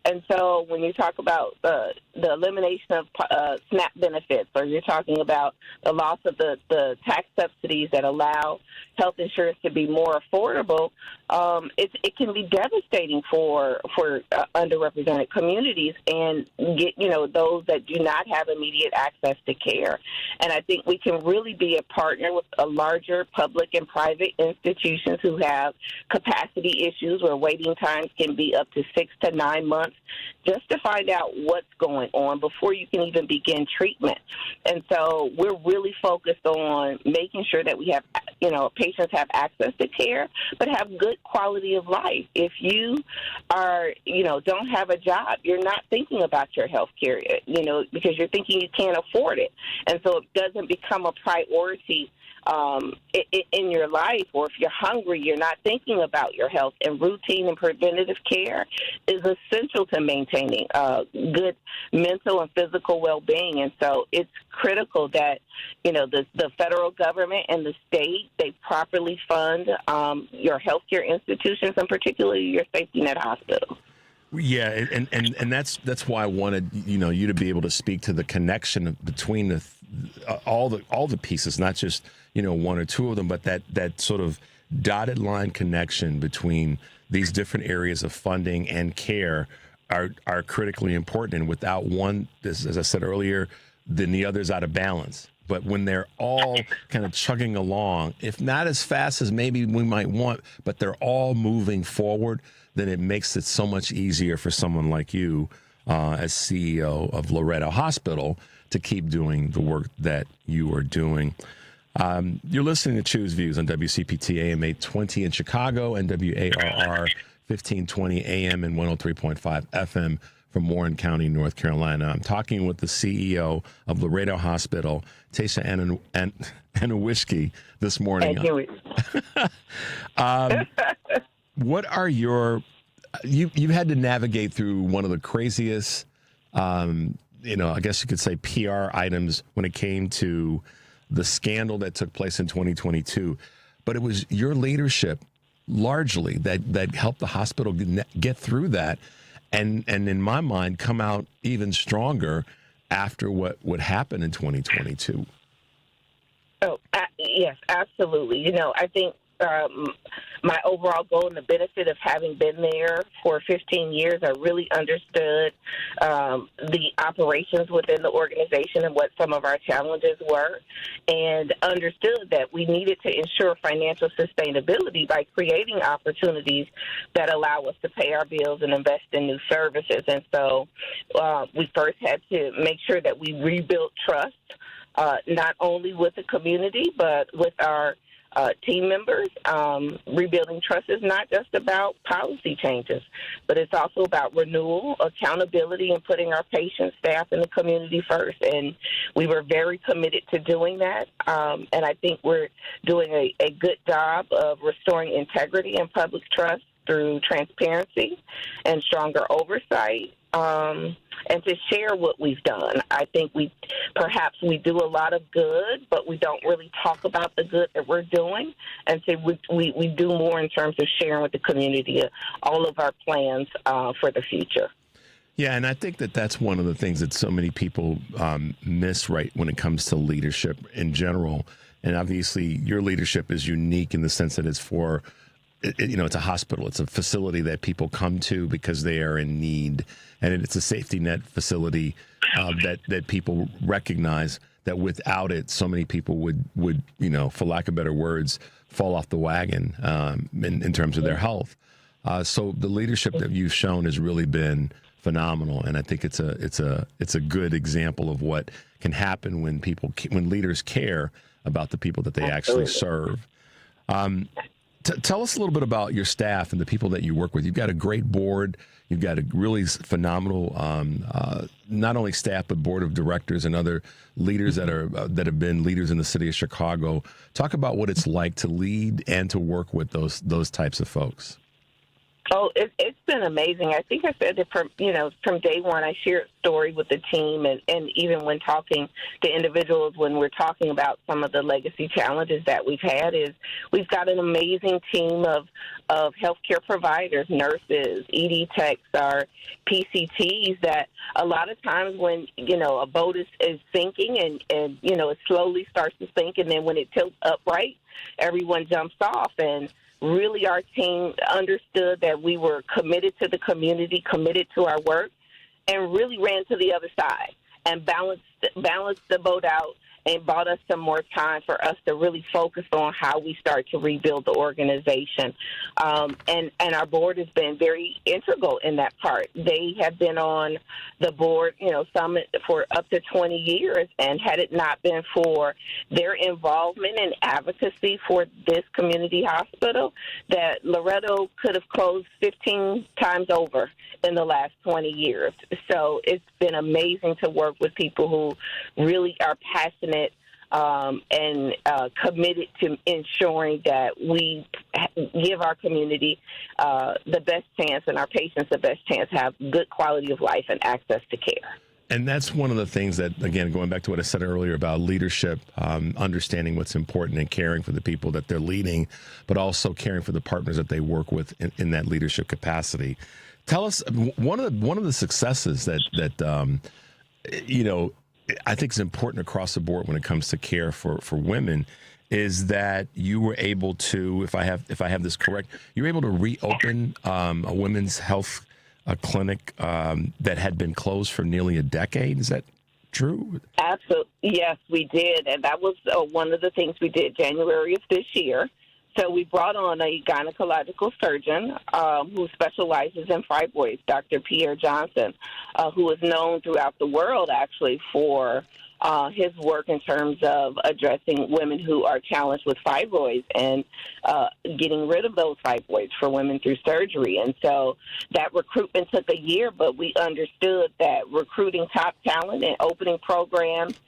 And so when you talk about the elimination of SNAP benefits, or you're talking about the loss of the tax subsidies that allow health insurance to be more affordable, it can be devastating for underrepresented communities and those that do not have immediate access to care. And I think we can really be a partner with a larger public and private institutions who have capacity issues where waiting times can be up to 6 to 9 months just to find out what's going on before you can even begin treatment. And so we're really focused on making sure that we have, patients have access to care, but have good quality of life. If you are, don't have a job, you're not thinking about your health care, because you're thinking you can't afford it. And so it doesn't become a priority in your life, or if you're hungry, you're not thinking about your health. And routine and preventative care is essential to maintaining good mental and physical well-being. And so it's critical that, the federal government and the state, they properly fund your healthcare institutions, and particularly your safety net hospitals. Yeah, and that's why I wanted you to be able to speak to the connection between all the pieces, not just one or two of them, but that sort of dotted line connection between these different areas of funding and care are critically important. And without one, as I said earlier, then the other's out of balance. But when they're all kind of chugging along, if not as fast as maybe we might want, but they're all moving forward, then it makes it so much easier for someone like you as CEO of Loretto Hospital to keep doing the work that you are doing. You're listening to Choose Views on WCPT AM 820 in Chicago and WARR 1520 AM and 103.5 FM from Warren County, North Carolina. I'm talking with the CEO of Loretto Hospital, Tesa Anewishki, this morning. What are you've had to navigate through one of the craziest, I guess you could say PR items when it came to the scandal that took place in 2022. But it was your leadership largely that helped the hospital get through that. And in my mind, come out even stronger after what would happen in 2022. Oh, yes, absolutely. I think my overall goal and the benefit of having been there for 15 years. I really understood the operations within the organization and what some of our challenges were, and understood that we needed to ensure financial sustainability by creating opportunities that allow us to pay our bills and invest in new services. And so we first had to make sure that we rebuilt trust, not only with the community, but with our team members. Rebuilding trust is not just about policy changes, but it's also about renewal, accountability, and putting our patients, staff, and the community first. And we were very committed to doing that. And I think we're doing a good job of restoring integrity and public trust through transparency and stronger oversight. And to share what we've done. I think we do a lot of good, but we don't really talk about the good that we're doing. And so we do more in terms of sharing with the community all of our plans for the future. Yeah, and I think that's one of the things that so many people miss right when it comes to leadership in general. And obviously your leadership is unique in the sense that it's for, it's a hospital. It's a facility that people come to because they are in need. And it's a safety net facility that people recognize that without it, so many people would, for lack of better words, fall off the wagon in terms of their health. So the leadership that you've shown has really been phenomenal. And I think it's a good example of what can happen when leaders care about the people that they actually serve. Tell us a little bit about your staff and the people that you work with. You've got a great board. You've got a really phenomenal, not only staff, but board of directors and other leaders that have been leaders in the city of Chicago. Talk about what it's like to lead and to work with those types of folks. Oh, it's been amazing. I think I said that from day one, I shared a story with the team, and even when talking to individuals, when we're talking about some of the legacy challenges that we've had, is we've got an amazing team of healthcare providers, nurses, ED techs, our PCTs, that a lot of times when, a boat is sinking and it slowly starts to sink, and then when it tilts upright, everyone jumps off. And really, our team understood that we were committed to the community, committed to our work, and really ran to the other side and balanced the boat out and bought us some more time for us to really focus on how we start to rebuild the organization. And our board has been very integral in that part. They have been on the board, some for up to 20 years, and had it not been for their involvement and advocacy for this community hospital, that Loretto could have closed 15 times over in the last 20 years. So it's been amazing to work with people who really are passionate and committed to ensuring that we give our community the best chance and our patients the best chance to have good quality of life and access to care. And that's one of the things that, again, going back to what I said earlier about leadership, understanding what's important and caring for the people that they're leading, but also caring for the partners that they work with in that leadership capacity. Tell us one of the successes that I think is important across the board when it comes to care for women is that you were able to, if I have this correct, you were able to reopen a women's health clinic that had been closed for nearly a decade. Is that true? Absolutely. Yes, we did. And that was one of the things we did January of this year. So we brought on a gynecological surgeon who specializes in fibroids, Dr. Pierre Johnson, who is known throughout the world, actually, for his work in terms of addressing women who are challenged with fibroids and getting rid of those fibroids for women through surgery. And so that recruitment took a year, but we understood that recruiting top talent and opening programs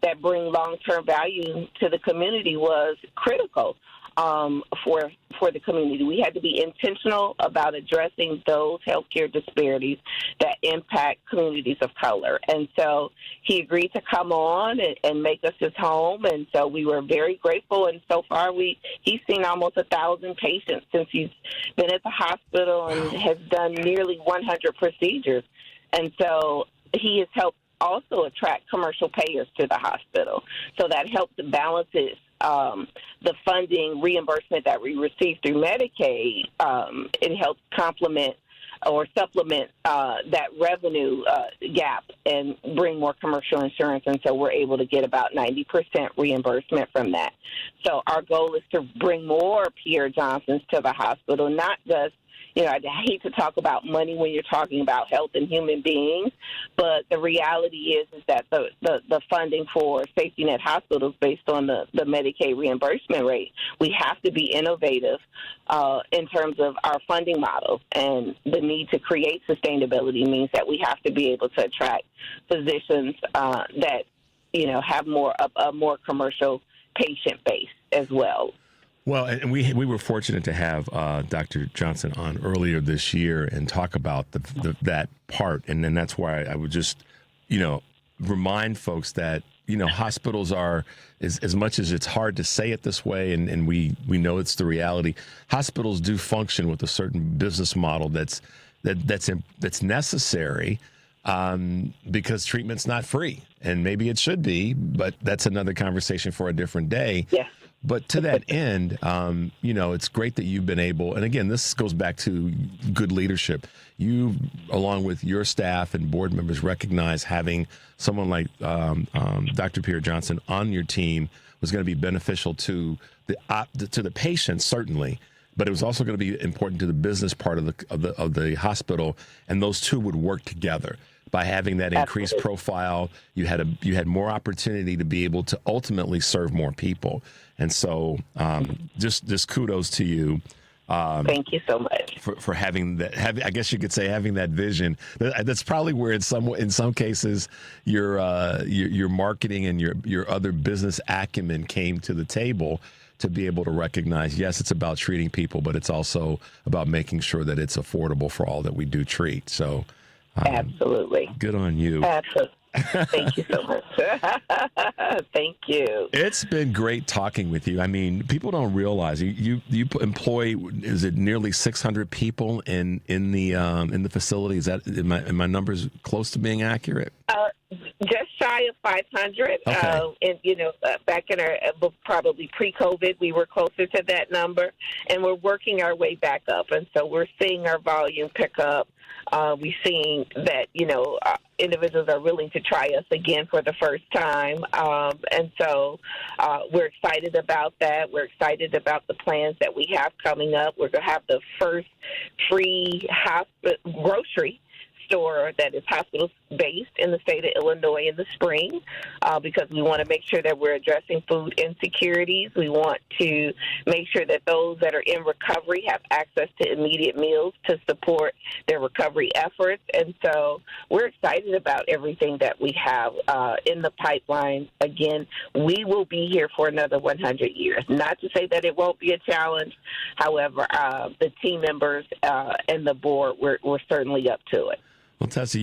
that bring long-term value to the community was critical. For the community. We had to be intentional about addressing those healthcare disparities that impact communities of color. And so he agreed to come on and make us his home. And so we were very grateful. And so far, he's seen almost 1,000 patients since he's been at the hospital and has done nearly 100 procedures. And so he has helped also attract commercial payers to the hospital. So that helps balance it. the funding reimbursement that we receive through Medicaid, it helps complement or supplement that revenue gap and bring more commercial insurance. And so we're able to get about 90% reimbursement from that. So our goal is to bring more Pierre Johnsons to the hospital, not just, I hate to talk about money when you're talking about health and human beings, but the reality is that the funding for safety net hospitals based on the Medicaid reimbursement rate, we have to be innovative in terms of our funding model. And the need to create sustainability means that we have to be able to attract physicians that, have a more commercial patient base as well. Well, and we were fortunate to have Dr. Johnson on earlier this year and talk about that part. And then that's why I would just, remind folks that, hospitals are, as much as it's hard to say it this way, and we know it's the reality, hospitals do function with a certain business model that's necessary because treatment's not free. And maybe it should be, but that's another conversation for a different day. Yeah. But to that end, it's great that you've been able, and again, this goes back to good leadership. You, along with your staff and board members, recognize having someone like Dr. Pierre Johnson on your team was going to be beneficial to the patients, certainly, but it was also going to be important to the business part of the hospital, and those two would work together. By having that increased profile, you had more opportunity to be able to ultimately serve more people. And so just kudos to you. Thank you so much for having that. I guess you could say having that vision. That's probably where in some cases your marketing and your other business acumen came to the table to be able to recognize, yes, it's about treating people, but it's also about making sure that it's affordable for all that we do treat. So. Absolutely. Good on you. Absolutely. Thank you so much. Thank you. It's been great talking with you. I mean, people don't realize you employ, is it nearly 600 people in the facility? Is that are my numbers close to being accurate? Just shy of 500. Okay. And back in our probably pre-COVID, we were closer to that number, and we're working our way back up. And so we're seeing our volume pick up. We're seeing that individuals are willing to try us again for the first time, and so we're excited about that. We're excited about the plans that we have coming up. We're going to have the first free grocery store that is hospital-based in the state of Illinois in the spring because we want to make sure that we're addressing food insecurities. We want to make sure that those that are in recovery have access to immediate meals to support their recovery efforts. And so we're excited about everything that we have in the pipeline. Again, we will be here for another 100 years. Not to say that it won't be a challenge. However, the team members and the board, we're certainly up to it. Well, Tesa,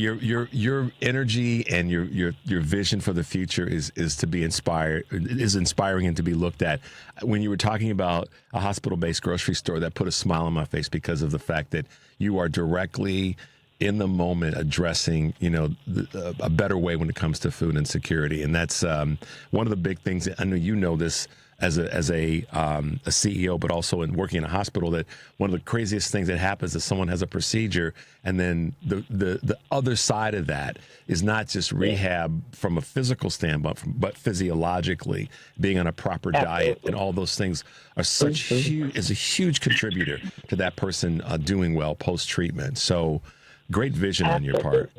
your energy and your vision for the future is to be inspiring and to be looked at. When you were talking about a hospital-based grocery store, that put a smile on my face because of the fact that you are directly in the moment addressing, a better way when it comes to food insecurity, and that's one of the big things. I know you know this as a CEO, but also in working in a hospital, that one of the craziest things that happens is someone has a procedure, and then the other side of that is not just rehab from a physical standpoint, but physiologically being on a proper diet, and all those things are is a huge contributor to that person doing well post treatment. So, great vision on your part.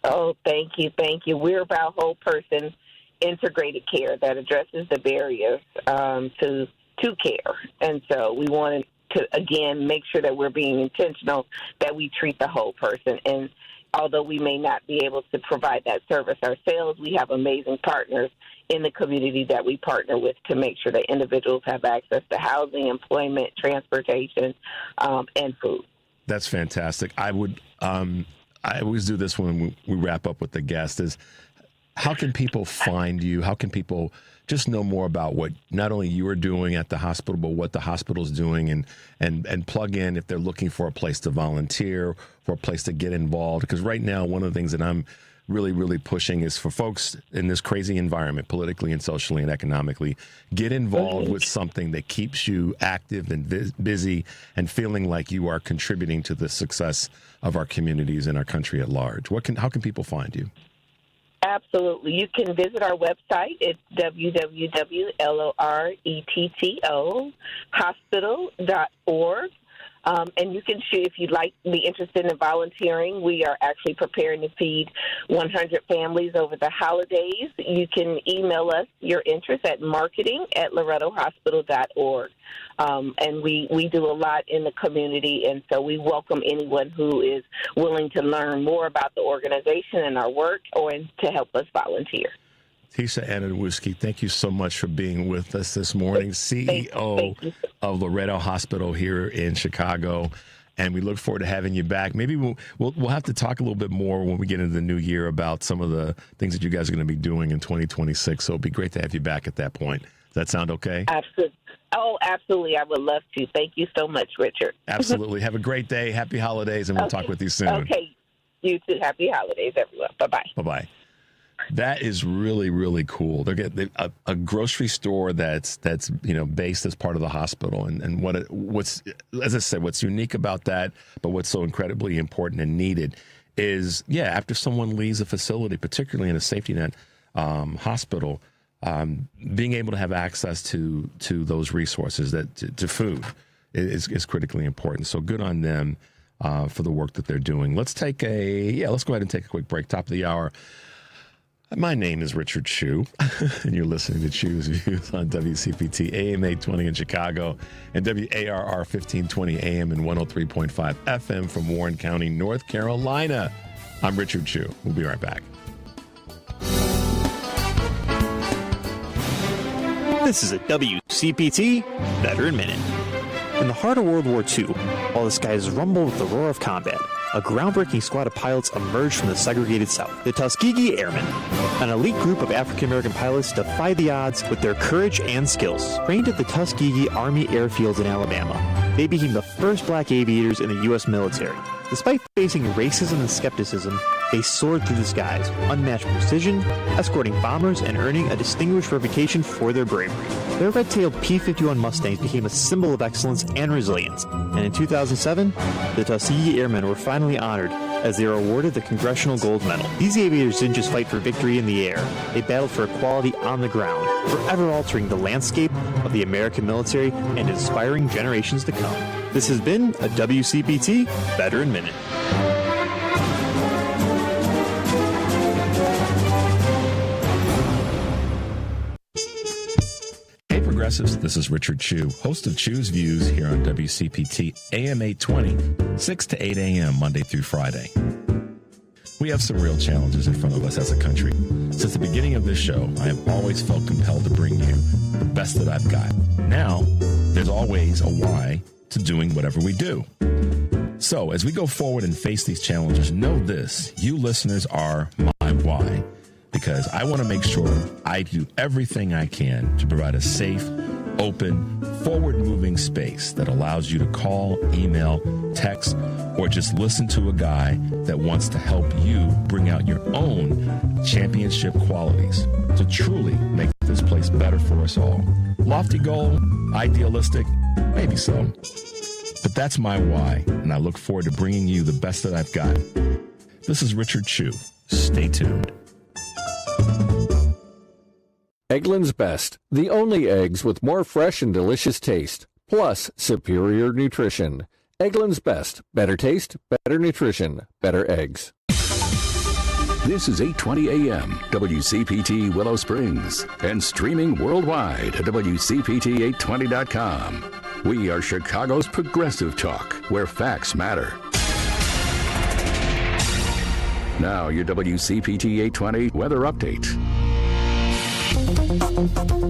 Oh, thank you. We're about whole person integrated care that addresses the barriers to care. And so we wanted to, again, make sure that we're being intentional, that we treat the whole person. And although we may not be able to provide that service ourselves, we have amazing partners in the community that we partner with to make sure that individuals have access to housing, employment, transportation, and food. That's fantastic. I always do this when we wrap up with the guest is, how can people find you? How can people just know more about what not only you are doing at the hospital, but what the hospital is doing, and plug in if they're looking for a place to volunteer, for a place to get involved? Because right now, one of the things that I'm really, really pushing is for folks in this crazy environment, politically and socially and economically, get involved with something that keeps you active and busy and feeling like you are contributing to the success of our communities and our country at large. How can people find you? Absolutely. You can visit our website. It's www.lorettohospital.org. And you can shoot, if you'd like to be interested in volunteering. We are actually preparing to feed 100 families over the holidays. You can email us your interest at marketing@lorettohospital.org. And we do a lot in the community, and so we welcome anyone who is willing to learn more about the organization and our work or to help us volunteer. Tesa Anewishki, thank you so much for being with us this morning, CEO of Loretto Hospital here in Chicago, and we look forward to having you back. Maybe we'll have to talk a little bit more when we get into the new year about some of the things that you guys are going to be doing in 2026, so it'll be great to have you back at that point. Does that sound okay? Absolutely. Oh, absolutely. I would love to. Thank you so much, Richard. Absolutely. Have a great day. Happy holidays, and we'll talk with you soon. Okay. You too. Happy holidays, everyone. Bye-bye. Bye-bye. That is really, really cool. They're getting a grocery store that's based as part of the hospital, and what's as I said, what's unique about that, but what's so incredibly important and needed is after someone leaves a facility, particularly in a safety net hospital, being able to have access to those resources to food is critically important. So good on them for the work that they're doing. Let's go ahead and take a quick break. Top of the hour. My name is Richard Chu, and you're listening to Chu's Views on WCPT AM 820 in Chicago and WARR 1520 AM and 103.5 FM from Warren County, North Carolina. I'm Richard Chu. We'll be right back. This is a WCPT Veteran Minute. In the heart of World War II, while the skies rumbled with the roar of combat, a groundbreaking squad of pilots emerged from the segregated South. The Tuskegee Airmen, an elite group of African-American pilots, defied the odds with their courage and skills. Trained at the Tuskegee Army Airfields in Alabama, they became the first black aviators in the U.S. military. Despite facing racism and skepticism, they soared through the skies, unmatched precision, escorting bombers and earning a distinguished reputation for their bravery. Their red-tailed P-51 Mustangs became a symbol of excellence and resilience, and in 2007, the Tuskegee Airmen were finally honored as they were awarded the Congressional Gold Medal. These aviators didn't just fight for victory in the air, they battled for equality on the ground, forever altering the landscape of the American military and inspiring generations to come. This has been a WCPT Veteran Minute. Hey Progressives, this is Richard Chu, host of Chu's Views here on WCPT AM 820, 6 to 8 a.m. Monday through Friday. We have some real challenges in front of us as a country. Since the beginning of this show, I have always felt compelled to bring you the best that I've got. Now, there's always a why to doing whatever we do. So, as we go forward and face these challenges, know this, you listeners are my why, because I want to make sure I do everything I can to provide a safe, open, forward-moving space that allows you to call, email, text, or just listen to a guy that wants to help you bring out your own championship qualities to truly make this place better for us all. Lofty goal, idealistic, maybe so. But that's my why, and I look forward to bringing you the best that I've got. This is Richard Chu. Stay tuned. Eggland's Best, the only eggs with more fresh and delicious taste, plus superior nutrition. Eggland's Best, better taste, better nutrition, better eggs. This is 820 AM, WCPT Willow Springs, and streaming worldwide at WCPT820.com. We are Chicago's progressive talk, where facts matter. Now, your WCPT 820 weather update.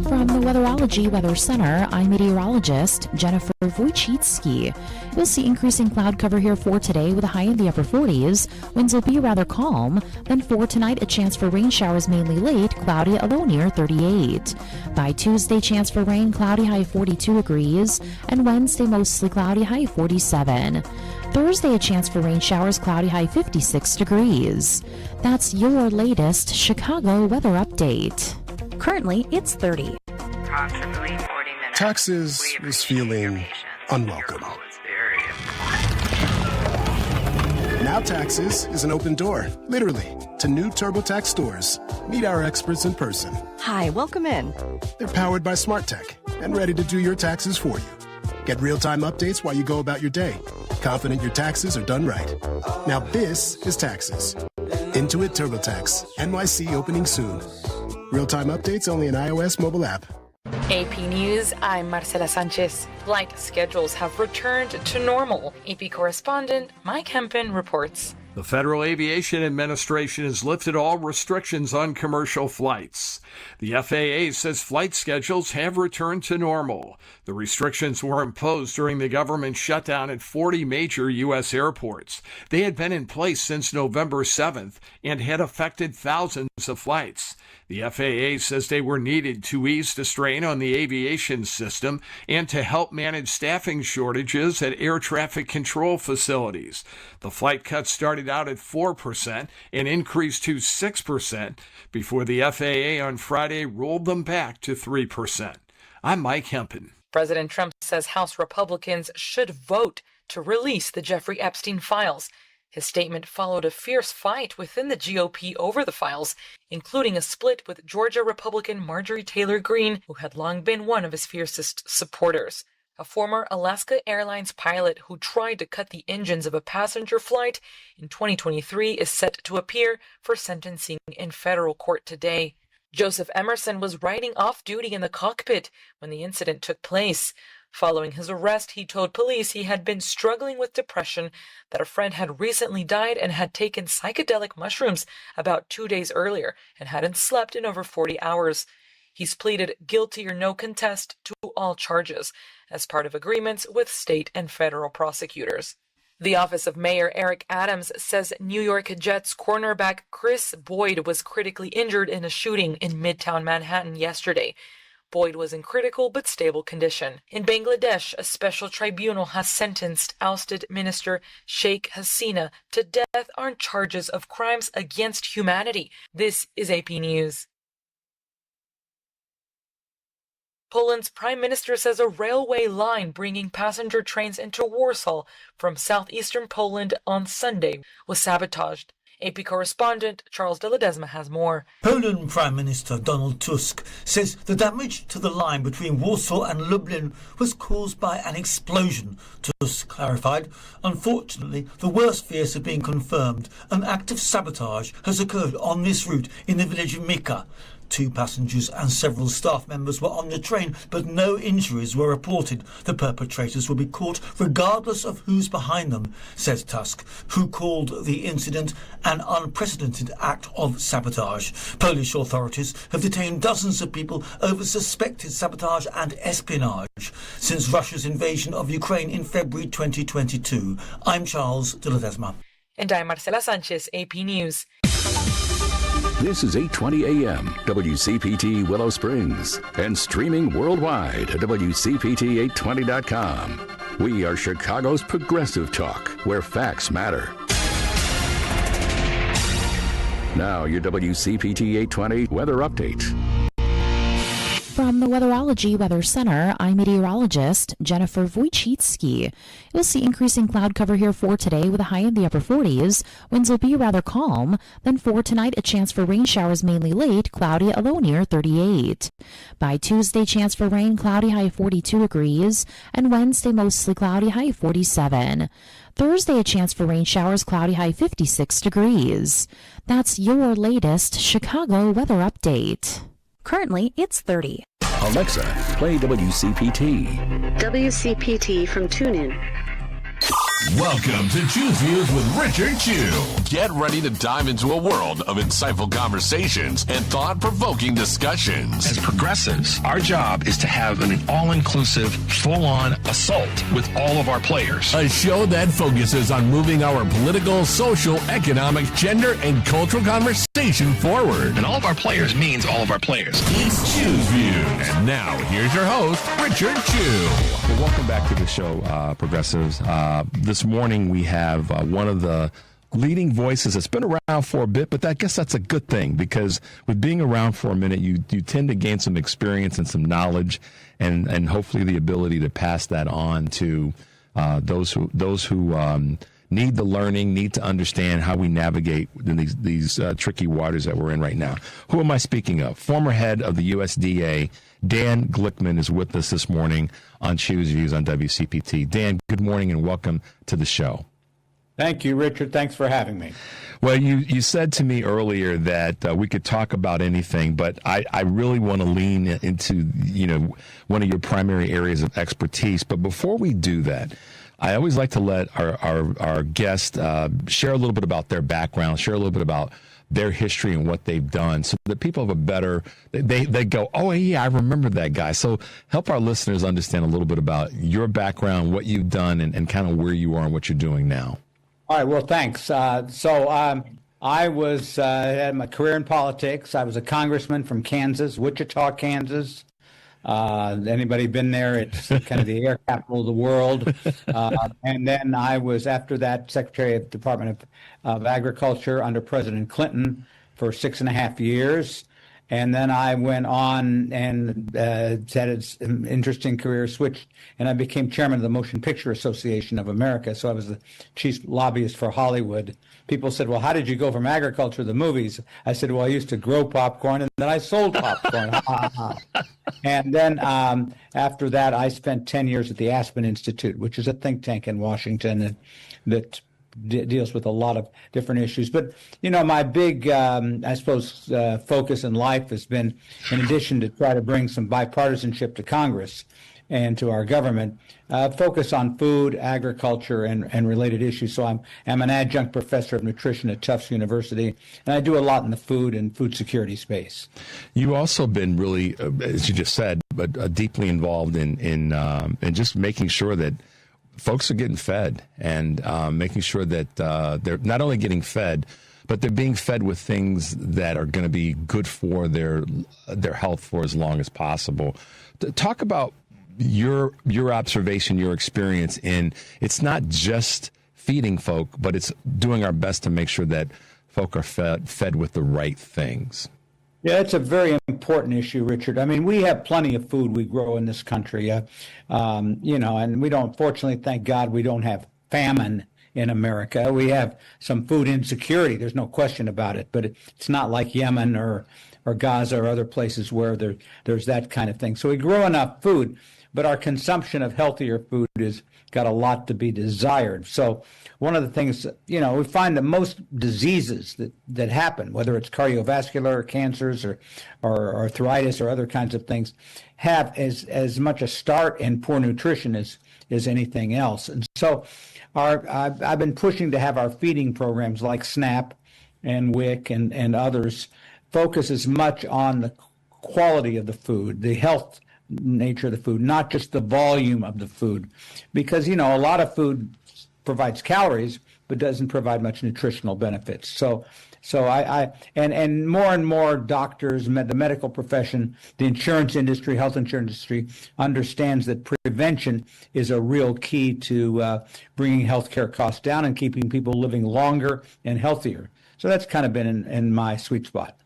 From the Weatherology Weather Center, I'm meteorologist Jennifer Wojcicki. You'll see increasing cloud cover here for today with a high in the upper 40s. Winds will be rather calm. Then for tonight, a chance for rain showers mainly late, cloudy, a low near 38. By Tuesday, chance for rain, cloudy, high 42 degrees. And Wednesday, mostly cloudy, high 47. Thursday, a chance for rain showers, cloudy, high 56 degrees. That's your latest Chicago weather update. Currently, it's 30. Taxes was feeling unwelcome. Now Taxes is an open door, literally, to new TurboTax stores. Meet our experts in person. Hi, welcome in. They're powered by smart tech and ready to do your taxes for you. Get real-time updates while you go about your day. Confident your taxes are done right. Now this is Taxes. Intuit TurboTax. NYC opening soon. Real-time updates only in iOS mobile app. AP News, I'm Marcela Sanchez. Flight schedules have returned to normal. AP correspondent Mike Hempen reports. The Federal Aviation Administration has lifted all restrictions on commercial flights. The FAA says flight schedules have returned to normal. The restrictions were imposed during the government shutdown at 40 major U.S. airports. They had been in place since November 7th and had affected thousands of flights. The FAA says they were needed to ease the strain on the aviation system and to help manage staffing shortages at air traffic control facilities. The flight cuts started out at 4% and increased to 6% before the FAA on Friday rolled them back to 3%. I'm Mike Hempen. President Trump says House Republicans should vote to release the Jeffrey Epstein files. His statement followed a fierce fight within the GOP over the files, including a split with Georgia Republican Marjorie Taylor Greene, who had long been one of his fiercest supporters. A former Alaska Airlines pilot who tried to cut the engines of a passenger flight in 2023 is set to appear for sentencing in federal court today. Joseph Emerson was riding off-duty in the cockpit when the incident took place. Following his arrest, he told police he had been struggling with depression, that a friend had recently died and had taken psychedelic mushrooms about 2 days earlier and hadn't slept in over 40 hours. He's pleaded guilty or no contest to all charges as part of agreements with state and federal prosecutors. The office of Mayor Eric Adams says New York Jets cornerback Chris Boyd was critically injured in a shooting in Midtown Manhattan yesterday. Boyd was in critical but stable condition. In Bangladesh, a special tribunal has sentenced ousted Minister Sheikh Hasina to death on charges of crimes against humanity. This is AP News. Poland's prime minister says a railway line bringing passenger trains into Warsaw from southeastern Poland on Sunday was sabotaged. AP correspondent Charles de Ledesma has more. Poland Prime Minister Donald Tusk says the damage to the line between Warsaw and Lublin was caused by an explosion. Tusk clarified, unfortunately, the worst fears have been confirmed. An act of sabotage has occurred on this route in the village of Mika. 2 passengers and several staff members were on the train, but no injuries were reported. The perpetrators will be caught regardless of who's behind them, says Tusk, who called the incident an unprecedented act of sabotage. Polish authorities have detained dozens of people over suspected sabotage and espionage since Russia's invasion of Ukraine in February 2022. I'm Charles de Ledesma. And I'm Marcela Sanchez, AP News. This is 820 AM, WCPT Willow Springs, and streaming worldwide at WCPT820.com. We are Chicago's progressive talk, where facts matter. Now, your WCPT 820 weather update. From the Weatherology Weather Center, I'm meteorologist Jennifer Wojcicki. You'll see increasing cloud cover here for today with a high in the upper 40s. Winds will be rather calm. Then for tonight, a chance for rain showers mainly late, cloudy, a low near 38. By Tuesday, chance for rain, cloudy, high 42 degrees. And Wednesday, mostly cloudy, high 47. Thursday, a chance for rain showers, cloudy, high 56 degrees. That's your latest Chicago weather update. Currently, it's 30. Alexa, play WCPT. WCPT from TuneIn. Welcome to Choose Views with Richard Chew. Get ready to dive into a world of insightful conversations and thought-provoking discussions. As progressives, our job is to have an all-inclusive, full-on assault with all of our players. A show that focuses on moving our political, social, economic, gender, and cultural conversation forward. And all of our players means all of our players. It's Choose Views. And now, here's your host, Richard Chew. Well, welcome back to the show, progressives. this morning we have one of the leading voices that's been around for a bit, but I guess that's a good thing, because with being around for a minute, you tend to gain some experience and some knowledge, and hopefully the ability to pass that on to those who need the learning, need to understand how we navigate in these tricky waters that we're in right now. Who am I speaking of? Former head of the USDA, Dan Glickman, is with us this morning on Choose Views on WCPT. Dan, good morning and welcome to the show. Thank you, Richard. Thanks for having me. Well, you said to me earlier that we could talk about anything, but I really want to lean into, one of your primary areas of expertise. But before we do that, I always like to let our guests share a little bit about their background, share a little bit about their history and what they've done, so that people have a better, they go, oh, yeah, I remember that guy. So help our listeners understand a little bit about your background, what you've done, and kind of where you are and what you're doing now. All right, well, thanks. I was had my career in politics. I was a congressman from Kansas, Wichita, Kansas. Anybody been there? It's kind of the air capital of the world. And then I was, after that, Secretary of the Department of Agriculture under President Clinton for 6.5 years. And then I went on and had an interesting career switch, and I became chairman of the Motion Picture Association of America. So I was the chief lobbyist for Hollywood. People said, well, how did you go from agriculture to the movies? I said, well, I used to grow popcorn, and then I sold popcorn. And then after that, I spent 10 years at the Aspen Institute, which is a think tank in Washington that deals with a lot of different issues. But, my big, focus in life has been, in addition to try to bring some bipartisanship to Congress and to our government, focus on food, agriculture, and related issues. So I'm an adjunct professor of nutrition at Tufts University, and I do a lot in the food and food security space. You've also been really, as you just said, but deeply involved in just making sure that folks are getting fed, and making sure that they're not only getting fed, but they're being fed with things that are going to be good for their health for as long as possible. Talk about your observation, your experience in, it's not just feeding folk, but it's doing our best to make sure that folk are fed with the right things. Yeah, it's a very important issue, Richard. I mean, we have plenty of food we grow in this country, and we don't, fortunately, thank God, we don't have famine in America. We have some food insecurity. There's no question about it, but it's not like Yemen or Gaza or other places where there's that kind of thing. So we grow enough food, but our consumption of healthier food has got a lot to be desired. So one of the things, we find that most diseases that happen, whether it's cardiovascular or cancers or arthritis or other kinds of things, have as much a start in poor nutrition as anything else. And so I've been pushing to have our feeding programs like SNAP and WIC and others focus as much on the quality of the food, the health nature of the food, not just the volume of the food, because a lot of food provides calories but doesn't provide much nutritional benefits. So I more and more doctors, the medical profession, the insurance industry, health insurance industry understands that prevention is a real key to bringing healthcare costs down and keeping people living longer and healthier. So that's kind of been in my sweet spot.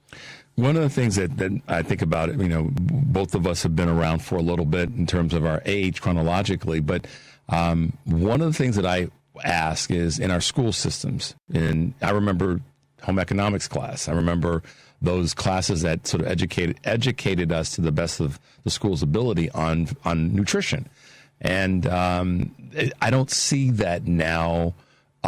One of the things that I think about, both of us have been around for a little bit in terms of our age chronologically, but one of the things that I ask is in our school systems, and I remember home economics class. I remember those classes that sort of educated us to the best of the school's ability on nutrition. And I don't see that now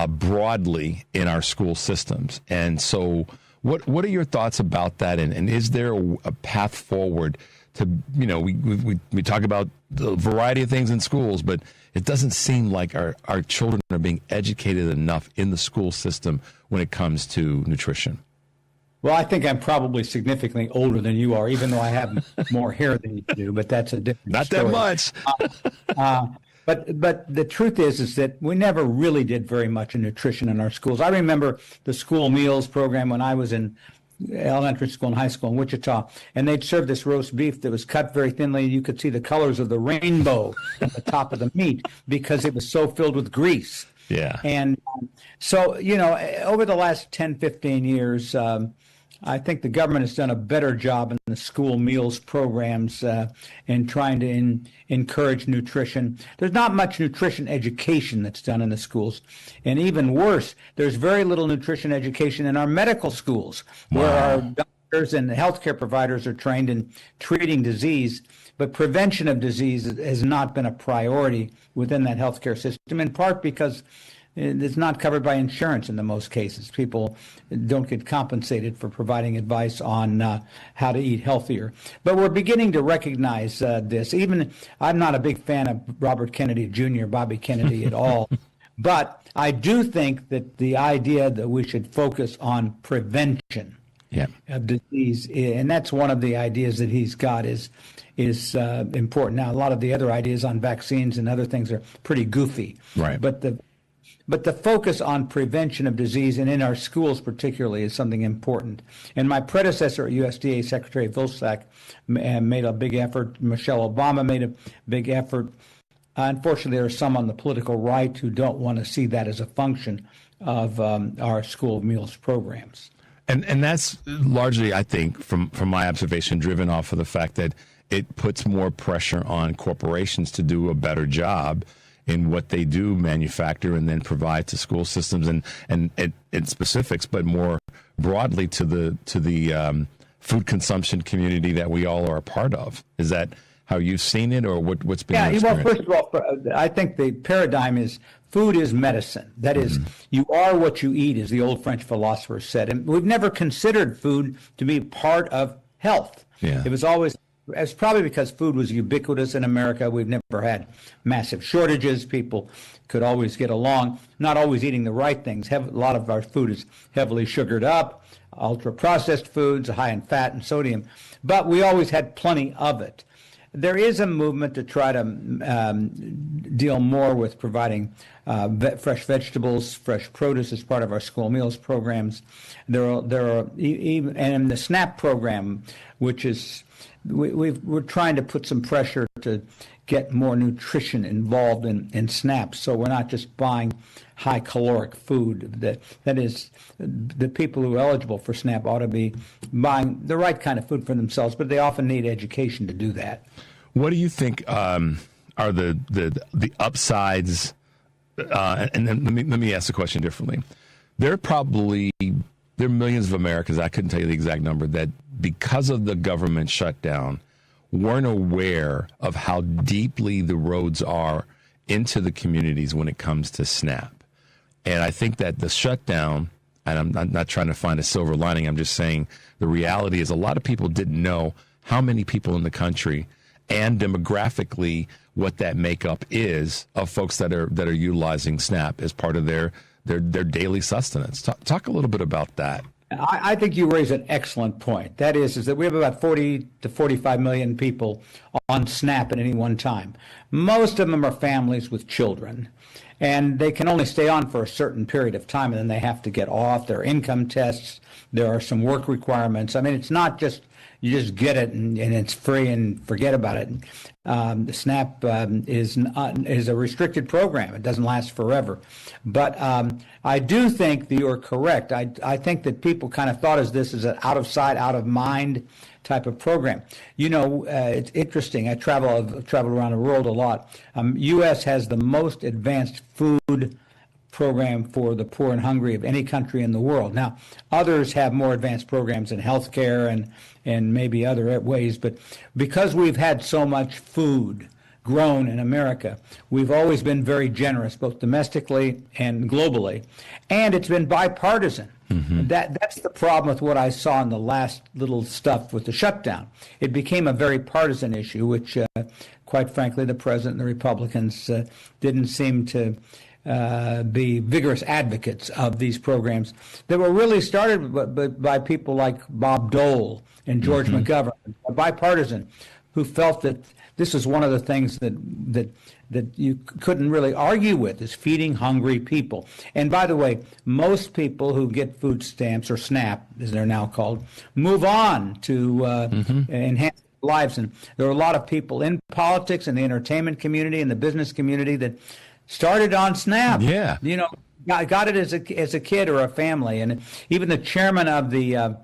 broadly in our school systems. And so what are your thoughts about that? And is there a path forward to, we talk about the variety of things in schools, but it doesn't seem like our children are being educated enough in the school system when it comes to nutrition. Well, I think I'm probably significantly older than you are, even though I have more hair than you do, but that's a different Not story. that much. But the truth is that we never really did very much in nutrition in our schools. I remember the school meals program when I was in elementary school and high school in Wichita, and they'd serve this roast beef that was cut very thinly, and you could see the colors of the rainbow at the top of the meat because it was so filled with grease. Yeah. And so, over the last 10, 15 years, I think the government has done a better job in the school meals programs in trying to encourage nutrition. There's not much nutrition education that's done in the schools. And even worse, there's very little nutrition education in our medical schools, where our doctors and healthcare providers are trained in treating disease. But prevention of disease has not been a priority within that healthcare system, in part because it's not covered by insurance in the most cases. People don't get compensated for providing advice on how to eat healthier. But we're beginning to recognize this. Even I'm not a big fan of Robert Kennedy Jr., Bobby Kennedy at all. But I do think that the idea that we should focus on prevention of disease, and that's one of the ideas that he's got, is important. Now, a lot of the other ideas on vaccines and other things are pretty goofy. Right. But the focus on prevention of disease, and in our schools particularly, is something important. And my predecessor at USDA, Secretary Vilsack, made a big effort. Michelle Obama made a big effort. Unfortunately, there are some on the political right who don't want to see that as a function of our school meals programs. And that's largely, I think, from my observation, driven off of the fact that it puts more pressure on corporations to do a better job in what they do manufacture and then provide to school systems and in specifics, but more broadly to the food consumption community that we all are a part of. Is that how you've seen it, or what's been your experience? Well, first of all, I think the paradigm is food is medicine. That is, you are what you eat, as the old French philosopher said. And we've never considered food to be part of health. Yeah. It's probably because food was ubiquitous in America. We've never had massive shortages. People could always get along, not always eating the right things. A lot of our food is heavily sugared up, ultra-processed foods, high in fat and sodium, but we always had plenty of it. There is a movement to try to deal more with providing fresh vegetables, fresh produce as part of our school meals programs. There are even, and in the SNAP program, which is we're trying to put some pressure to get more nutrition involved in SNAP, so we're not just buying high caloric food. That is, the people who are eligible for SNAP ought to be buying the right kind of food for themselves, but they often need education to do that. What do you think are the upsides? And then let me ask the question differently. There are millions of Americans, I couldn't tell you the exact number, that because of the government shutdown weren't aware of how deeply the roads are into the communities when it comes to SNAP. And I think that the shutdown, and I'm not trying to find a silver lining, I'm just saying the reality is a lot of people didn't know how many people in the country and demographically what that makeup is of folks that are utilizing SNAP as part of their daily sustenance. Talk a little bit about that. I think you raise an excellent point. That is that we have about 40 to 45 million people on SNAP at any one time. Most of them are families with children, and they can only stay on for a certain period of time, and then they have to get off. There are income tests. There are some work requirements. I mean, it's not just you just get it and it's free and forget about it. The SNAP is a restricted program. It doesn't last forever. But I do think that you're correct. I think that people kind of thought of this as an out of sight, out of mind type of program. It's interesting. I travel around the world a lot. U.S. has the most advanced food program for the poor and hungry of any country in the world. Now, others have more advanced programs in healthcare and maybe other ways, but because we've had so much food grown in America, we've always been very generous, both domestically and globally, and it's been bipartisan. Mm-hmm. That's the problem with what I saw in the last little stuff with the shutdown. It became a very partisan issue, which, quite frankly, the president and the Republicans didn't seem to be vigorous advocates of these programs that were really started by people like Bob Dole and George McGovern, bipartisan, who felt that this is one of the things that you couldn't really argue with, is feeding hungry people. And by the way, most people who get food stamps, or SNAP as they're now called, move on to enhance lives. And there are a lot of people in politics and the entertainment community and the business community that started on SNAP. Yeah. You know, I got it as a kid or a family. And even the chairman of the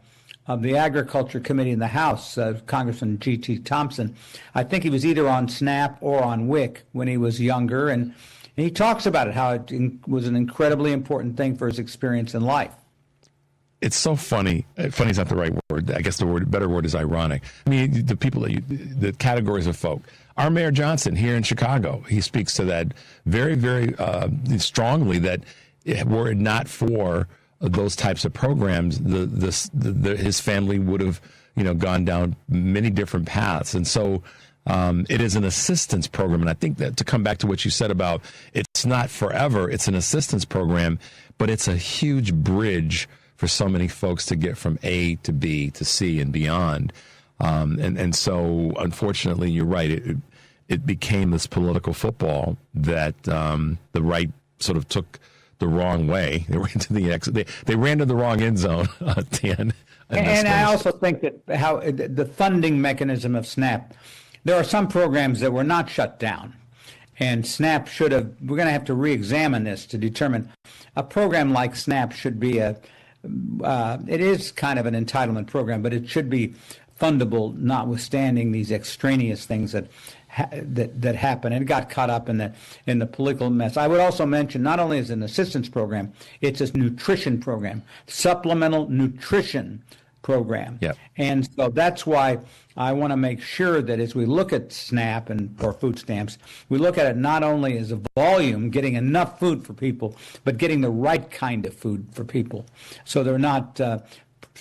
Agriculture Committee in the House, Congressman G.T. Thompson, I think he was either on SNAP or on WIC when he was younger. And he talks about it, how it was an incredibly important thing for his experience in life. It's so funny. Funny is not the right word. I guess the better word is ironic. I mean, the people the categories of folk. Our Mayor Johnson here in Chicago, he speaks to that very, very strongly. That were it not for those types of programs, his family would have, gone down many different paths. And so it is an assistance program. And I think that to come back to what you said about it's not forever, it's an assistance program, but it's a huge bridge for so many folks to get from A to B to C and beyond. And so, unfortunately, you're right. It became this political football that the right sort of took the wrong way. They ran to they ran to the wrong end zone, Dan. And I also think that how the funding mechanism of SNAP, there are some programs that were not shut down. And SNAP should have, we're going to have to re-examine this to determine a program like SNAP should be it is kind of an entitlement program, but it should be fundable, notwithstanding these extraneous things that happen. And it got caught up in the political mess. I would also mention, not only is it an assistance program, it's a nutrition program, supplemental nutrition program. Yep. And so that's why I want to make sure that as we look at SNAP or food stamps, we look at it not only as a volume, getting enough food for people, but getting the right kind of food for people, so they're not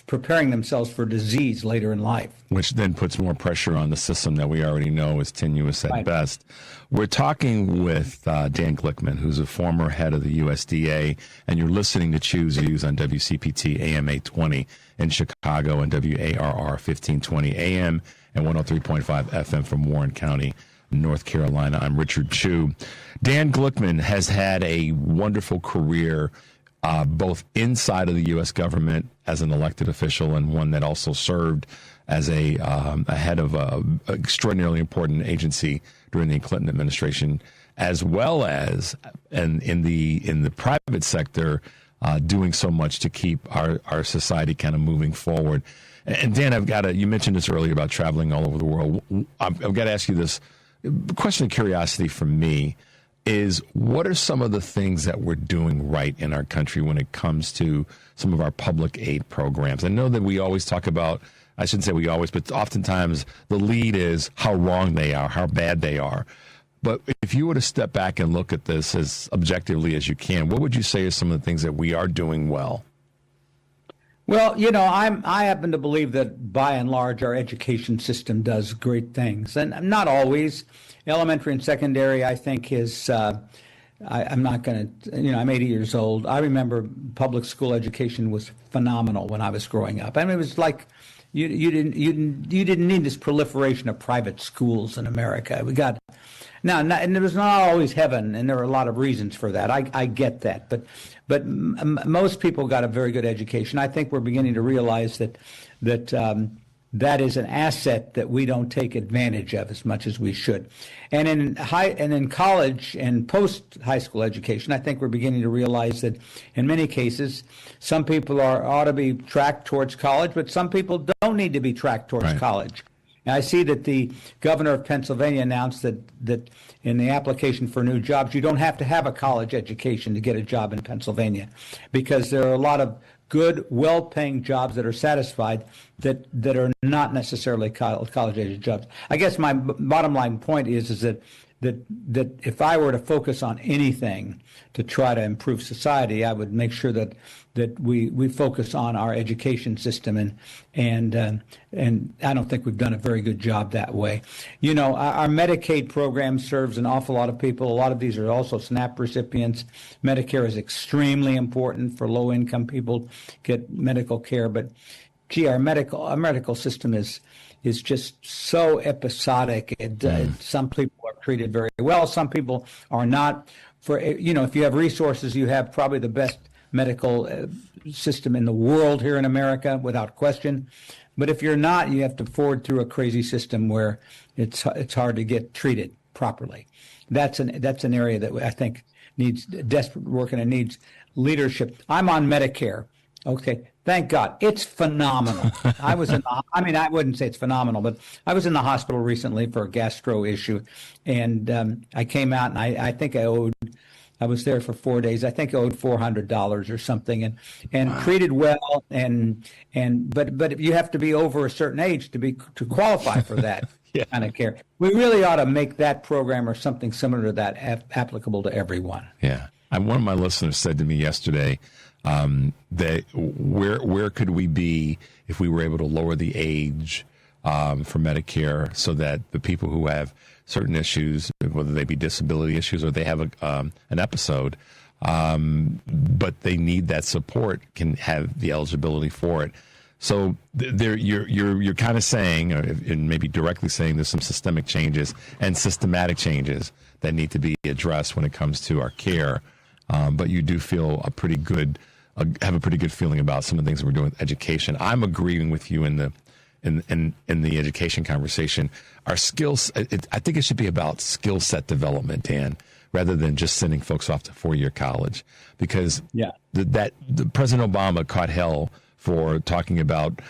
preparing themselves for disease later in life. Which then puts more pressure on the system that we already know is tenuous at best. We're talking with Dan Glickman, who's a former head of the USDA, and you're listening to Choose Views on WCPT AM 820 in Chicago and WARR 1520 AM and 103.5 FM from Warren County, North Carolina. I'm Richard Chu. Dan Glickman has had a wonderful career both inside of the U.S. government as an elected official and one that also served as a head of an extraordinarily important agency during the Clinton administration, as well as in the private sector, doing so much to keep our society kind of moving forward. And Dan, you mentioned this earlier about traveling all over the world. I've got to ask you this question of curiosity from me. Is what are some of the things that we're doing right in our country when it comes to some of our public aid programs? I know that we always talk about, I shouldn't say we always, but oftentimes the lead is how wrong they are, how bad they are. But if you were to step back and look at this as objectively as you can, what would you say are some of the things that we are doing well? Well, I happen to believe that by and large our education system does great things, and not always. Elementary and secondary, I think, is. I'm not going to. I'm 80 years old. I remember public school education was phenomenal when I was growing up. I mean, it was like you didn't need this proliferation of private schools in America. We got. Now, and it was not always heaven, and there are a lot of reasons for that. I get that, but most people got a very good education. I think we're beginning to realize that that is an asset that we don't take advantage of as much as we should. And in college and post high school education, I think we're beginning to realize that in many cases, some people ought to be tracked towards college, but some people don't need to be tracked towards college. And I see that the governor of Pennsylvania announced that in the application for new jobs, you don't have to have a college education to get a job in Pennsylvania, because there are a lot of good, well-paying jobs that are satisfied that are not necessarily college-age jobs. I guess my bottom line point is that if I were to focus on anything to try to improve society, I would make sure that we focus on our education system, and I don't think we've done a very good job that way. Our Medicaid program serves an awful lot of people. A lot of these are also SNAP recipients. Medicare is extremely important for low-income people get medical care, but gee, our medical system is just so episodic. Some people are treated very well. Some people are not. If you have resources, you have probably the best medical system in the world here in America, without question. But if you're not, you have to forward through a crazy system where it's hard to get treated. properly. That's an area that I think needs desperate work, and it needs leadership. I'm on Medicare. Okay, thank God. It's phenomenal. I wouldn't say it's phenomenal, but I was in the hospital recently for a gastro issue, and I came out, and I think I was there for 4 days. I think I owed $400 or something, and wow. Treated well, but you have to be over a certain age to qualify for that yeah. kind of care. We really ought to make that program or something similar to that applicable to everyone. Yeah, one of my listeners said to me yesterday that where could we be if we were able to lower the age for Medicare so that the people who have certain issues, whether they be disability issues or they have an episode, but they need that support, can have the eligibility for it. So you're kind of saying, and maybe directly saying, there's some systemic changes and systematic changes that need to be addressed when it comes to our care. But you do feel have a pretty good feeling about some of the things we're doing with education. I'm agreeing with you in the education conversation. Our skills, I think it should be about skill set development, Dan, rather than just sending folks off to 4-year college, because the President Obama caught hell for talking about,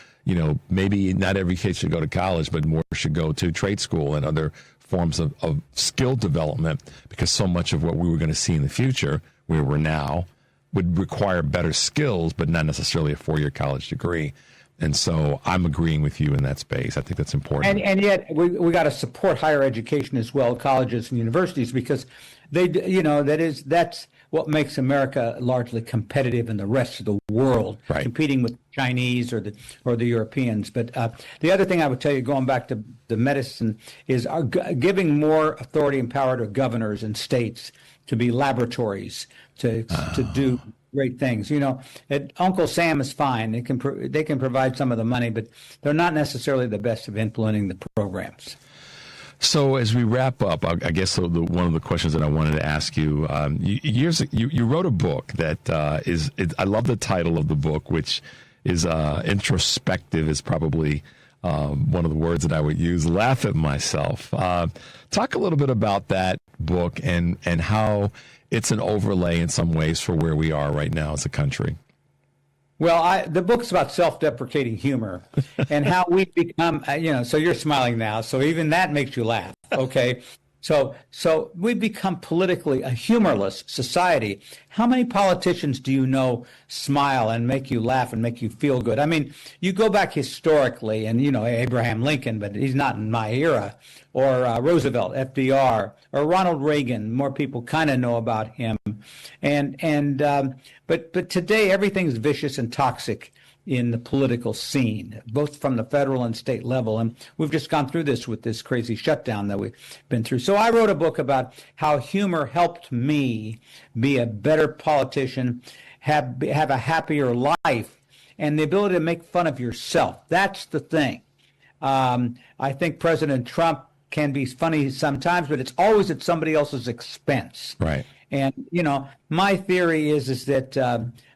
maybe not every kid should go to college, but more should go to trade school and other forms of skill development, because so much of what we were going to see in the future, where we're now, would require better skills, but not necessarily a 4-year college degree. And so I'm agreeing with you in that space. I think that's important. And yet we got to support higher education as well, colleges and universities, because that's what makes America largely competitive in the rest of the world, right. Competing with Chinese or the Europeans. But the other thing I would tell you, going back to the medicine, is giving more authority and power to governors and states to be laboratories to do great things. Uncle Sam is fine. They can provide some of the money, but they're not necessarily the best of implementing the programs. So as we wrap up, I guess one of the questions that I wanted to ask you, you wrote a book that I love the title of the book, which is introspective, is probably one of the words that I would use. Laugh at myself. Talk a little bit about that book and how it's an overlay in some ways for where we are right now as a country. Well, the book's about self-deprecating humor and how we become, so you're smiling now, so even that makes you laugh, okay? So we become politically a humorless society. How many politicians do you know smile and make you laugh and make you feel good? I mean, you go back historically, and Abraham Lincoln, but he's not in my era, or Roosevelt, FDR, or Ronald Reagan. More people kind of know about him, but today everything's vicious and toxic in the political scene, both from the federal and state level. And we've just gone through this with this crazy shutdown that we've been through. So I wrote a book about how humor helped me be a better politician, have a happier life, and the ability to make fun of yourself. That's the thing. I think President Trump can be funny sometimes, but it's always at somebody else's expense. Right. And, my theory is that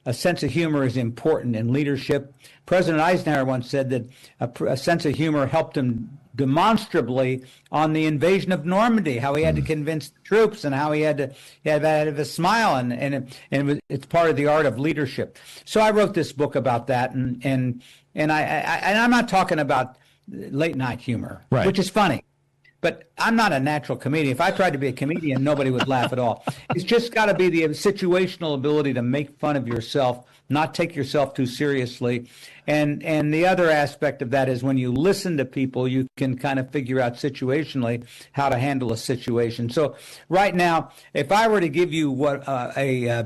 a sense of humor is important in leadership. President Eisenhower once said that a sense of humor helped him demonstrably on the invasion of Normandy, how he had to convince the troops and how he had to have a smile, and it's part of the art of leadership. So I wrote this book about that, and I'm not talking about late night humor, right, which is funny. But I'm not a natural comedian. If I tried to be a comedian, nobody would laugh at all. It's just got to be the situational ability to make fun of yourself, not take yourself too seriously. And the other aspect of that is when you listen to people, you can kind of figure out situationally how to handle a situation. So right now, if I were to give you what a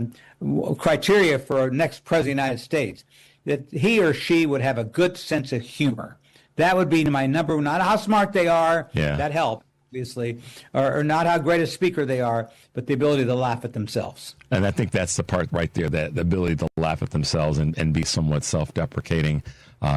criteria for our next president of the United States, that he or she would have a good sense of humor. That would be my number one. Not how smart they are, that helps, obviously, or not how great a speaker they are, but the ability to laugh at themselves. And I think that's the part right there, that the ability to laugh at themselves and be somewhat self-deprecating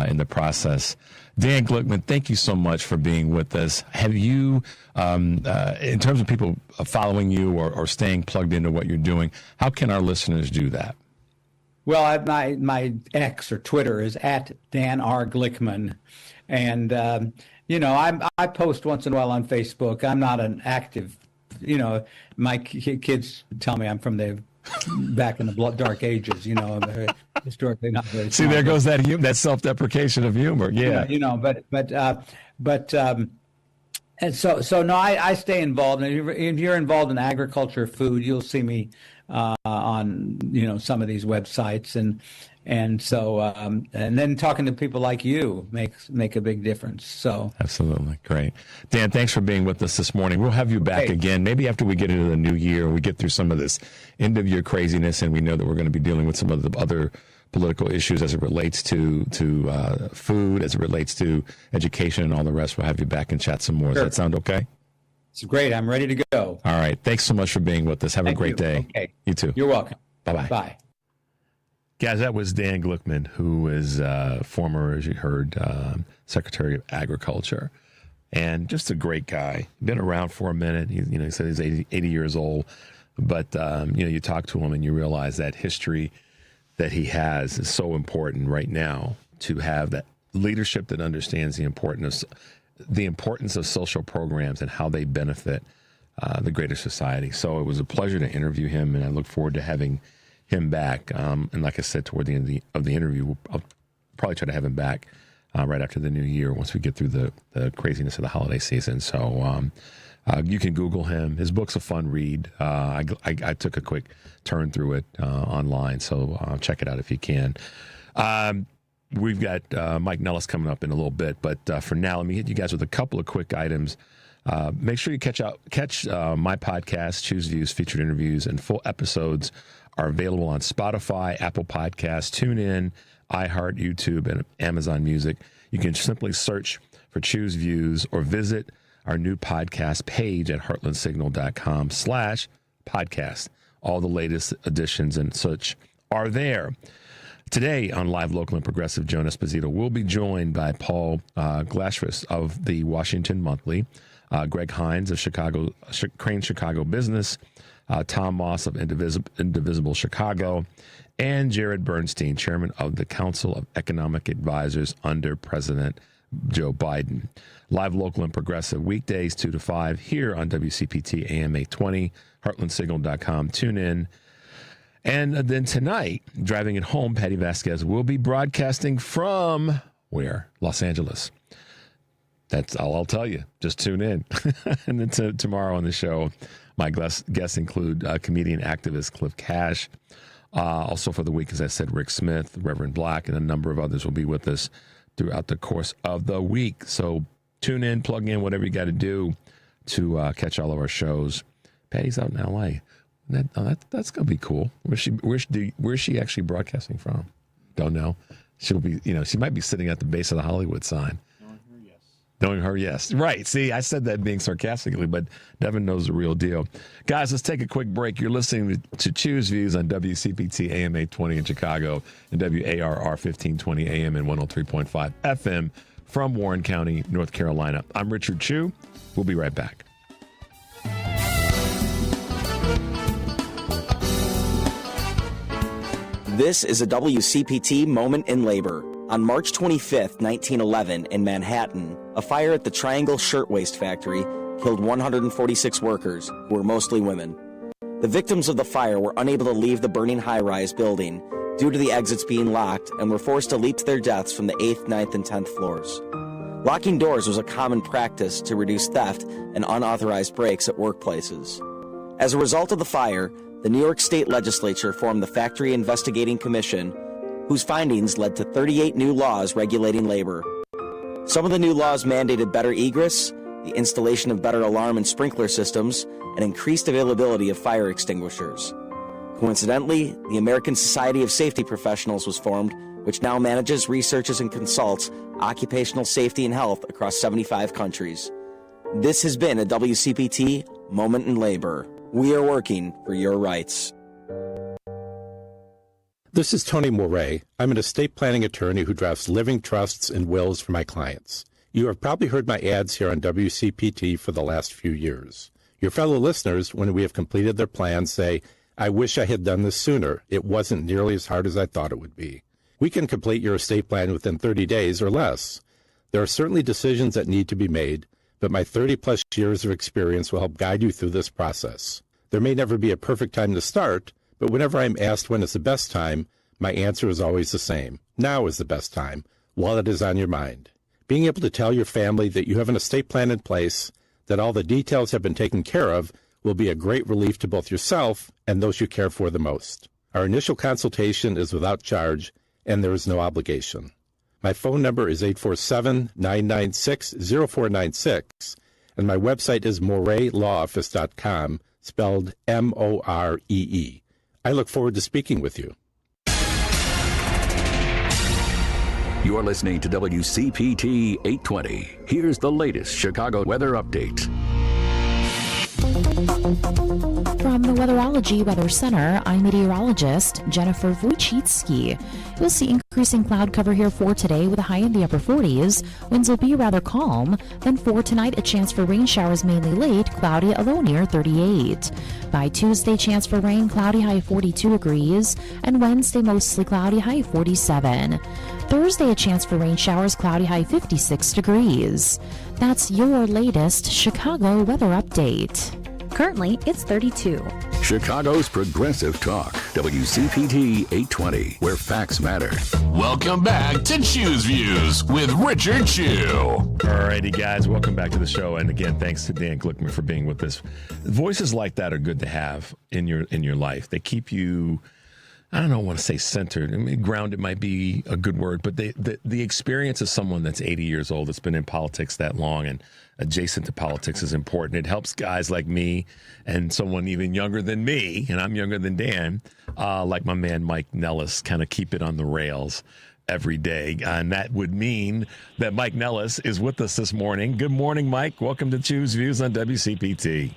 in the process. Dan Glickman, thank you so much for being with us. Have you, in terms of people following you or staying plugged into what you're doing, how can our listeners do that? Well, my X or Twitter is at Dan R. Glickman. And I post once in a while on Facebook. I'm not an active, my kids tell me I'm from the back in the dark ages, historically not very See, there goes that self-deprecation of humor. Yeah. And so no, I stay involved. And if you're involved in agriculture, food, you'll see me on some of these websites, and so and then talking to people like you make a big difference. So absolutely great, Dan. Thanks for being with us this morning. We'll have you back again, maybe after we get into the new year, we get through some of this end of year craziness, and we know that we're going to be dealing with some of the other political issues as it relates to food, as it relates to education and all the rest. We'll have you back and chat some more. Sure. Does that sound okay? It's great. I'm ready to go. All right. Thanks so much for being with us. Have a great day. Okay. You too. You're welcome. Bye-bye. Bye. Guys, that was Dan Glickman, who is former, as you heard, Secretary of Agriculture, and just a great guy. Been around for a minute. He said he's 80 years old, but you talk to him and you realize that history that he has is so important right now, to have that leadership that understands the importance of social programs and how they benefit the greater society. So it was a pleasure to interview him, and I look forward to having him back. And like I said, toward the end of the interview, I'll probably try to have him back right after the new year, once we get through the craziness of the holiday season. So you can Google him. His book's a fun read. I took a quick turn through it online, so check it out if you can. We've got Mike Nellis coming up in a little bit, but for now, let me hit you guys with a couple of quick items. Make sure you catch my podcast, Choose Views, featured interviews, and full episodes are available on Spotify, Apple Podcasts, TuneIn, iHeart, YouTube, and Amazon Music. You can simply search for Choose Views or visit our new podcast page at heartlandsignal.com/podcast. All the latest editions and such are there. Today on Live, Local, and Progressive, Joan Esposito will be joined by Paul Glashfus of the Washington Monthly, Greg Hines of Crane Chicago Business, Tom Moss of Indivisible Chicago, and Jared Bernstein, chairman of the Council of Economic Advisors under President Joe Biden. Live, Local, and Progressive, weekdays 2 to 5 here on WCPT AM 820, heartlandsignal.com. Tune in. And then tonight, driving it home, Patty Vasquez will be broadcasting from where? Los Angeles. That's all I'll tell you. Just tune in. And then tomorrow on the show, my guests include comedian activist Cliff Cash. Also for the week, as I said, Rick Smith, Reverend Black, and a number of others will be with us throughout the course of the week. So tune in, plug in, whatever you got to do to catch all of our shows. Patty's out in L.A. That's going to be cool. Where's she actually broadcasting from? Don't know. She'll be, she might be sitting at the base of the Hollywood sign. Knowing her, yes. Right. See, I said that being sarcastically, but Devin knows the real deal. Guys, let's take a quick break. You're listening to Choose Views on WCPT AM 820 in Chicago and WARR 1520 AM and 103.5 FM from Warren County, North Carolina. I'm Richard Chu. We'll be right back. This is a WCPT moment in labor. On March 25th, 1911, in Manhattan, a fire at the Triangle Shirtwaist Factory killed 146 workers, who were mostly women. The victims of the fire were unable to leave the burning high-rise building due to the exits being locked and were forced to leap to their deaths from the 8th, 9th, and 10th floors. Locking doors was a common practice to reduce theft and unauthorized breaks at workplaces. As a result of the fire, the New York State Legislature formed the Factory Investigating Commission, whose findings led to 38 new laws regulating labor. Some of the new laws mandated better egress, the installation of better alarm and sprinkler systems, and increased availability of fire extinguishers. Coincidentally, the American Society of Safety Professionals was formed, which now manages, researches, and consults occupational safety and health across 75 countries. This has been a WCPT Moment in Labor. We are working for your rights. This is Tony Moret. I'm an estate planning attorney who drafts living trusts and wills for my clients. You have probably heard my ads here on WCPT for the last few years. Your fellow listeners, when we have completed their plans, say, I wish I had done this sooner. It wasn't nearly as hard as I thought it would be. We can complete your estate plan within 30 days or less. There are certainly decisions that need to be made, but my 30-plus years of experience will help guide you through this process. There may never be a perfect time to start, but whenever I'm asked when is the best time, my answer is always the same. Now is the best time, while it is on your mind. Being able to tell your family that you have an estate plan in place, that all the details have been taken care of, will be a great relief to both yourself and those you care for the most. Our initial consultation is without charge, and there is no obligation. My phone number is 847-996-0496, and my website is moreelawoffice.com, spelled M-O-R-E-E. I look forward to speaking with you. You're listening to WCPT 820. Here's the latest Chicago weather update. From the Weatherology Weather Center, I'm meteorologist Jennifer Wojcicki. You'll see increasing cloud cover here for today with a high in the upper 40s. Winds will be rather calm. Then for tonight, a chance for rain showers mainly late, cloudy, a low near 38. By Tuesday, chance for rain, cloudy, high 42 degrees. And Wednesday, mostly cloudy, high 47. Thursday, a chance for rain showers, cloudy, high 56 degrees. That's your latest Chicago weather update. Currently, it's 32. Chicago's Progressive Talk, WCPT 820, where facts matter. Welcome back to Choose Views with Richard Chew. Alrighty, guys, welcome back to the show. And again, thanks to Dan Glickman for being with us. Voices like that are good to have in your life. They keep you, I don't want to say centered. I mean, grounded might be a good word, but the experience of someone that's 80 years old, that's been in politics that long and adjacent to politics is important. It helps guys like me and someone even younger than me, and I'm younger than Dan, like my man Mike Nellis, kind of keep it on the rails every day. And that would mean that Mike Nellis is with us this morning. Good morning, Mike. Welcome to Choose Views on WCPT.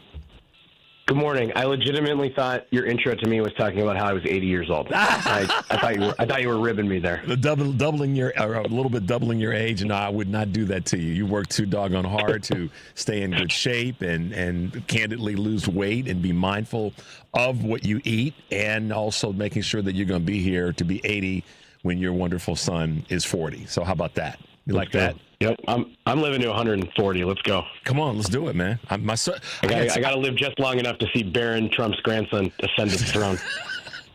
Good morning. I legitimately thought your intro to me was talking about how I was 80 years old. I thought you were ribbing me there. Doubling your, or a little bit doubling your age. No, I would not do that to you. You work too doggone hard to stay in good shape and candidly lose weight and be mindful of what you eat, and also making sure that you're going to be here to be 80 when your wonderful son is 40. So how about that? You like that? Yep, I'm living to 140. Let's go. Come on, let's do it, man. I got to live just long enough to see Barron Trump's grandson ascend the throne.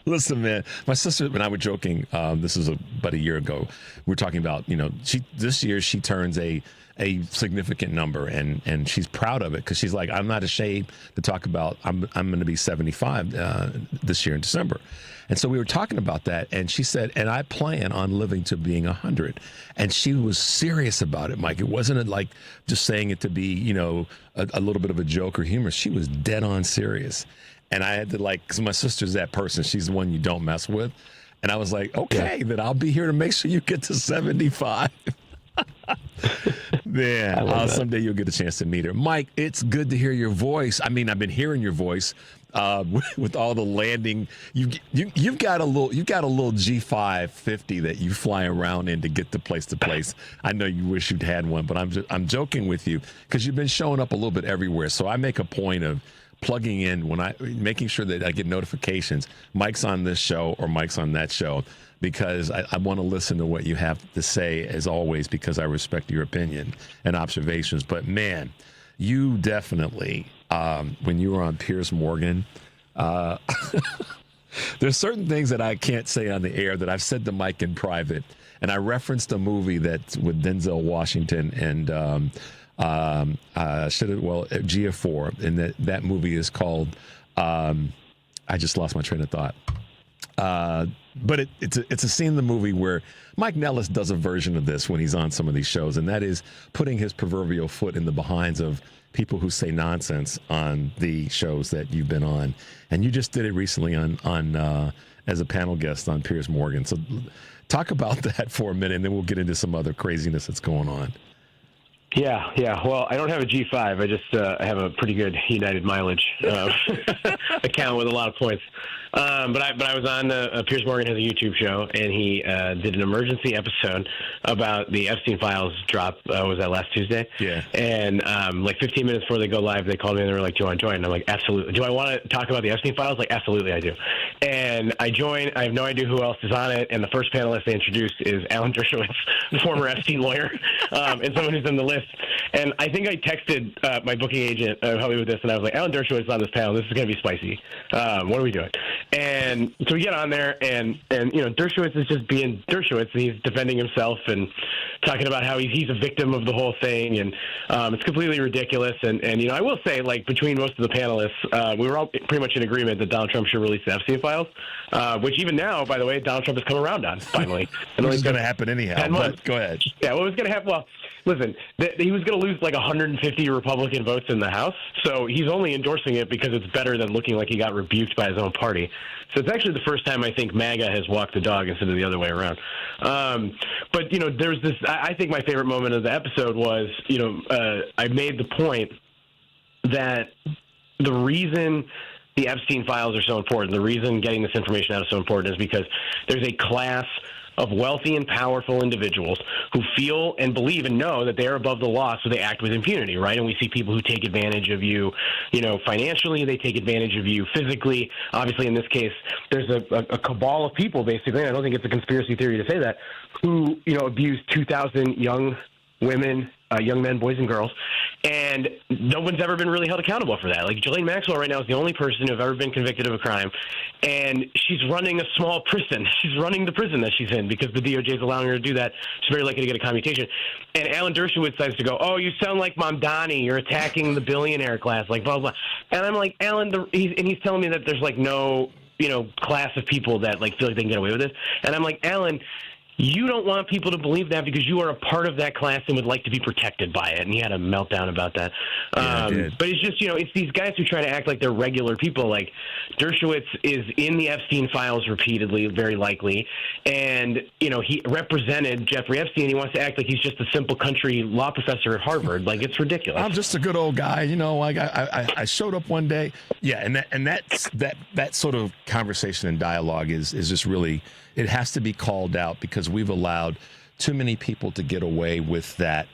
Listen, man, my sister and I were joking. This is about a year ago. We were talking about, this year she turns a significant number, and she's proud of it because she's like, I'm not ashamed to talk about. I'm going to be 75 this year in December. And so we were talking about that, and she said, and I plan on living to being 100. And she was serious about it, Mike. It wasn't like just saying it to be, a little bit of a joke or humor. She was dead on serious. And I had to because my sister's that person. She's the one you don't mess with. And I was like, okay, then I'll be here to make sure you get to 75. Man, someday you'll get a chance to meet her. Mike, it's good to hear your voice. I mean, I've been hearing your voice with all the landing. You've got a little G550 that you fly around in to get to place. I know you wish you'd had one, but I'm joking with you because you've been showing up a little bit everywhere. So I make a point of plugging in making sure that I get notifications. Mike's on this show or Mike's on that show, because I want to listen to what you have to say, as always, because I respect your opinion and observations. But, man, you definitely, when you were on Piers Morgan, there's certain things that I can't say on the air that I've said to Mike in private. And I referenced a movie that's with Denzel Washington and G4. And that movie is called, I just lost my train of thought. But it's a scene in the movie where Mike Nellis does a version of this when he's on some of these shows, and that is putting his proverbial foot in the behinds of people who say nonsense on the shows that you've been on. And you just did it recently on as a panel guest on Piers Morgan. So talk about that for a minute, and then we'll get into some other craziness that's going on. Yeah. Well, I don't have a G5. I just have a pretty good United mileage account with a lot of points. But I was on Piers Morgan has a YouTube show, and he did an emergency episode about the Epstein files drop. Was that last Tuesday? Yeah. And 15 minutes before they go live, they called me and they were like, "Do you want to join?" And I'm like, "Absolutely." "Do I want to talk about the Epstein files?" Like, "Absolutely, I do." And I join. I have no idea who else is on it. And the first panelist they introduced is Alan Dershowitz, the former Epstein lawyer, and someone who's on the list. And I think I texted my booking agent, help me with this, and I was like, Alan Dershowitz is on this panel. This is going to be spicy. What are we doing? And so we get on there, and Dershowitz is just being Dershowitz, and he's defending himself and talking about how he's a victim of the whole thing, and it's completely ridiculous. And I will say, like, between most of the panelists, we were all pretty much in agreement that Donald Trump should release the Epstein files, which even now, by the way, Donald Trump has come around on, finally. Which is going to happen anyhow, but go ahead. Yeah, what was going to happen? Well, listen, he was going to lose like 150 Republican votes in the House, so he's only endorsing it because it's better than looking like he got rebuked by his own party. So it's actually the first time I think MAGA has walked the dog instead of the other way around. But, there's this, I think my favorite moment of the episode was, I made the point that the reason the Epstein files are so important, the reason getting this information out is so important is because there's a class of wealthy and powerful individuals who feel and believe and know that they are above the law, so they act with impunity, right? And we see people who take advantage of you, financially, they take advantage of you physically. Obviously, in this case, there's a cabal of people, basically, and I don't think it's a conspiracy theory to say that, who, abuse 2,000 young women, young men, boys and girls, and no one's ever been really held accountable for that. Like, Ghislaine Maxwell right now is the only person who have ever been convicted of a crime, and she's running a small prison. She's running the prison that she's in because the DOJ is allowing her to do that. She's very likely to get a commutation. And Alan Dershowitz decides to go, oh, you sound like Mamdani. You're attacking the billionaire class, like blah, blah. And I'm like, Alan, he's telling me that there's, like, no, class of people that, like, feel like they can get away with this. And I'm like, Alan, you don't want people to believe that because you are a part of that class and would like to be protected by it. And he had a meltdown about that. But it's just, it's these guys who try to act like they're regular people. Like, Dershowitz is in the Epstein files repeatedly, very likely. And, he represented Jeffrey Epstein. He wants to act like he's just a simple country law professor at Harvard. Like, it's ridiculous. I'm just a good old guy. I showed up one day. Yeah. And that sort of conversation and dialogue is just really, it has to be called out because we've allowed too many people to get away with that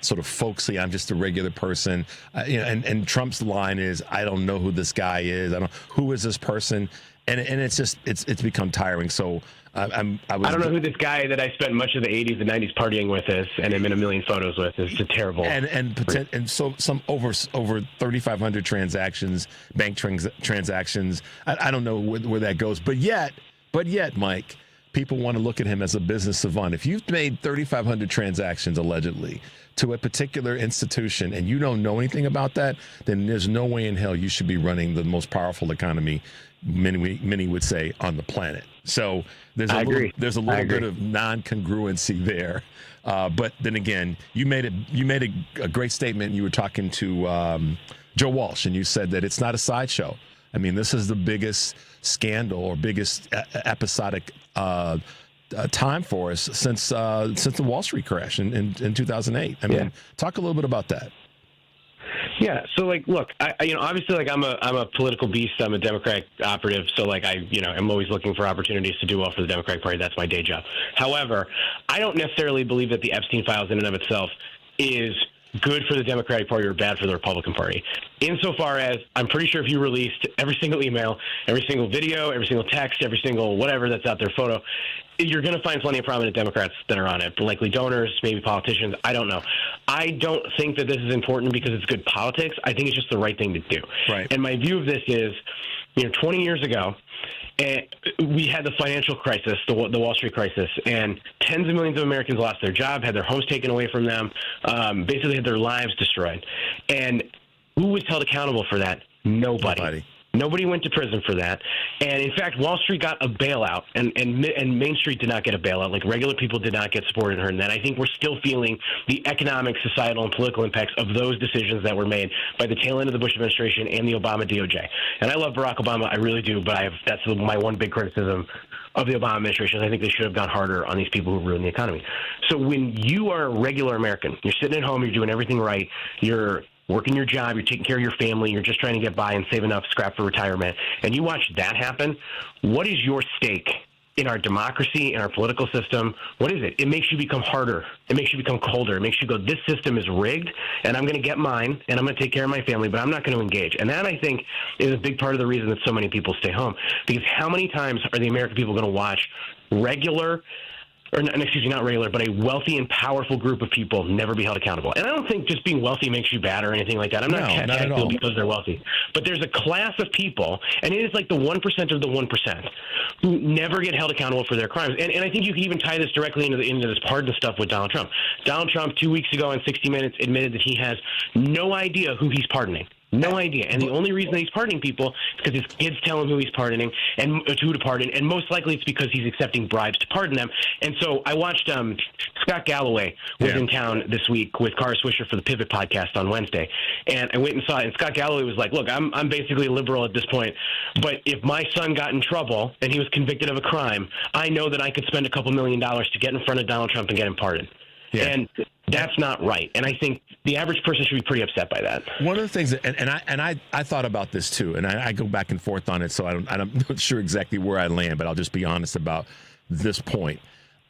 sort of folksy, I'm just a regular person. And Trump's line is, I don't know who this guy is. Who is this person? And it's just, it's become tiring. So I don't know who this guy that I spent much of the 80s and 90s partying with is, and I'm in a million photos with. It's just terrible. And so some over 3,500 transactions, bank transactions. I don't know where that goes. But yet, Mike, people want to look at him as a business savant. If you've made 3,500 transactions allegedly to a particular institution and you don't know anything about that, then there's no way in hell you should be running the most powerful economy, many would say, on the planet. So there's a little bit of non-congruency there. But then again, you made a great statement. You were talking to Joe Walsh, and you said that it's not a sideshow. I mean, this is the biggest scandal or biggest episodic time for us since the Wall Street crash in 2008. I mean, talk a little bit about that. Yeah. So, like, look, obviously, like, I'm a political beast. I'm a Democratic operative. So, like, I'm always looking for opportunities to do well for the Democratic Party. That's my day job. However, I don't necessarily believe that the Epstein files in and of itself is good for the Democratic Party or bad for the Republican Party. Insofar as I'm pretty sure if you released every single email, every single video, every single text, every single whatever that's out there, photo, you're going to find plenty of prominent Democrats that are on it, likely donors, maybe politicians. I don't know. I don't think that this is important because it's good politics. I think it's just the right thing to do. Right. And my view of this is, 20 years ago, we had the financial crisis, the Wall Street crisis, and tens of millions of Americans lost their job, had their homes taken away from them, basically had their lives destroyed. And who was held accountable for that? Nobody. Nobody went to prison for that. And, in fact, Wall Street got a bailout, and Main Street did not get a bailout. Like, regular people did not get support in her. And then I think we're still feeling the economic, societal, and political impacts of those decisions that were made by the tail end of the Bush administration and the Obama DOJ. And I love Barack Obama. I really do. But that's my one big criticism of the Obama administration. I think they should have gone harder on these people who ruined the economy. So when you are a regular American, you're sitting at home, you're doing everything right, you're working your job, you're taking care of your family, you're just trying to get by and save enough scrap for retirement, and you watch that happen, what is your stake in our democracy, in our political system. What is it? It makes you become harder. It makes you become colder. It makes you go, this system is rigged, and I'm going to get mine, and I'm going to take care of my family, but I'm not going to engage. And that, I think, is a big part of the reason that so many people stay home. Because how many times are the American people going to watch regular, or excuse me, not regular, but a wealthy and powerful group of people never be held accountable? And I don't think just being wealthy makes you bad or anything like that. I'm not at all. because they're wealthy. But there's a class of people, and it is like the 1% of the 1%, who never get held accountable for their crimes. And I think you can even tie this directly into this pardon stuff with Donald Trump. Donald Trump, 2 weeks ago on 60 Minutes, admitted that he has no idea who he's pardoning. No idea. And the only reason that he's pardoning people is because his kids tell him who he's pardoning and who to pardon. And most likely it's because he's accepting bribes to pardon them. And so I watched Scott Galloway was in town this week with Kara Swisher for the Pivot podcast on Wednesday. And I went and saw it. And Scott Galloway was like, look, I'm basically a liberal at this point. But if my son got in trouble and he was convicted of a crime, I know that I could spend a couple $1 million to get in front of Donald Trump and get him pardoned. Yeah. And that's not right. And I think the average person should be pretty upset by that. One of the things that, and I thought about this too, and I go back and forth on it, so I'm not sure exactly where I land, but I'll just be honest about this point.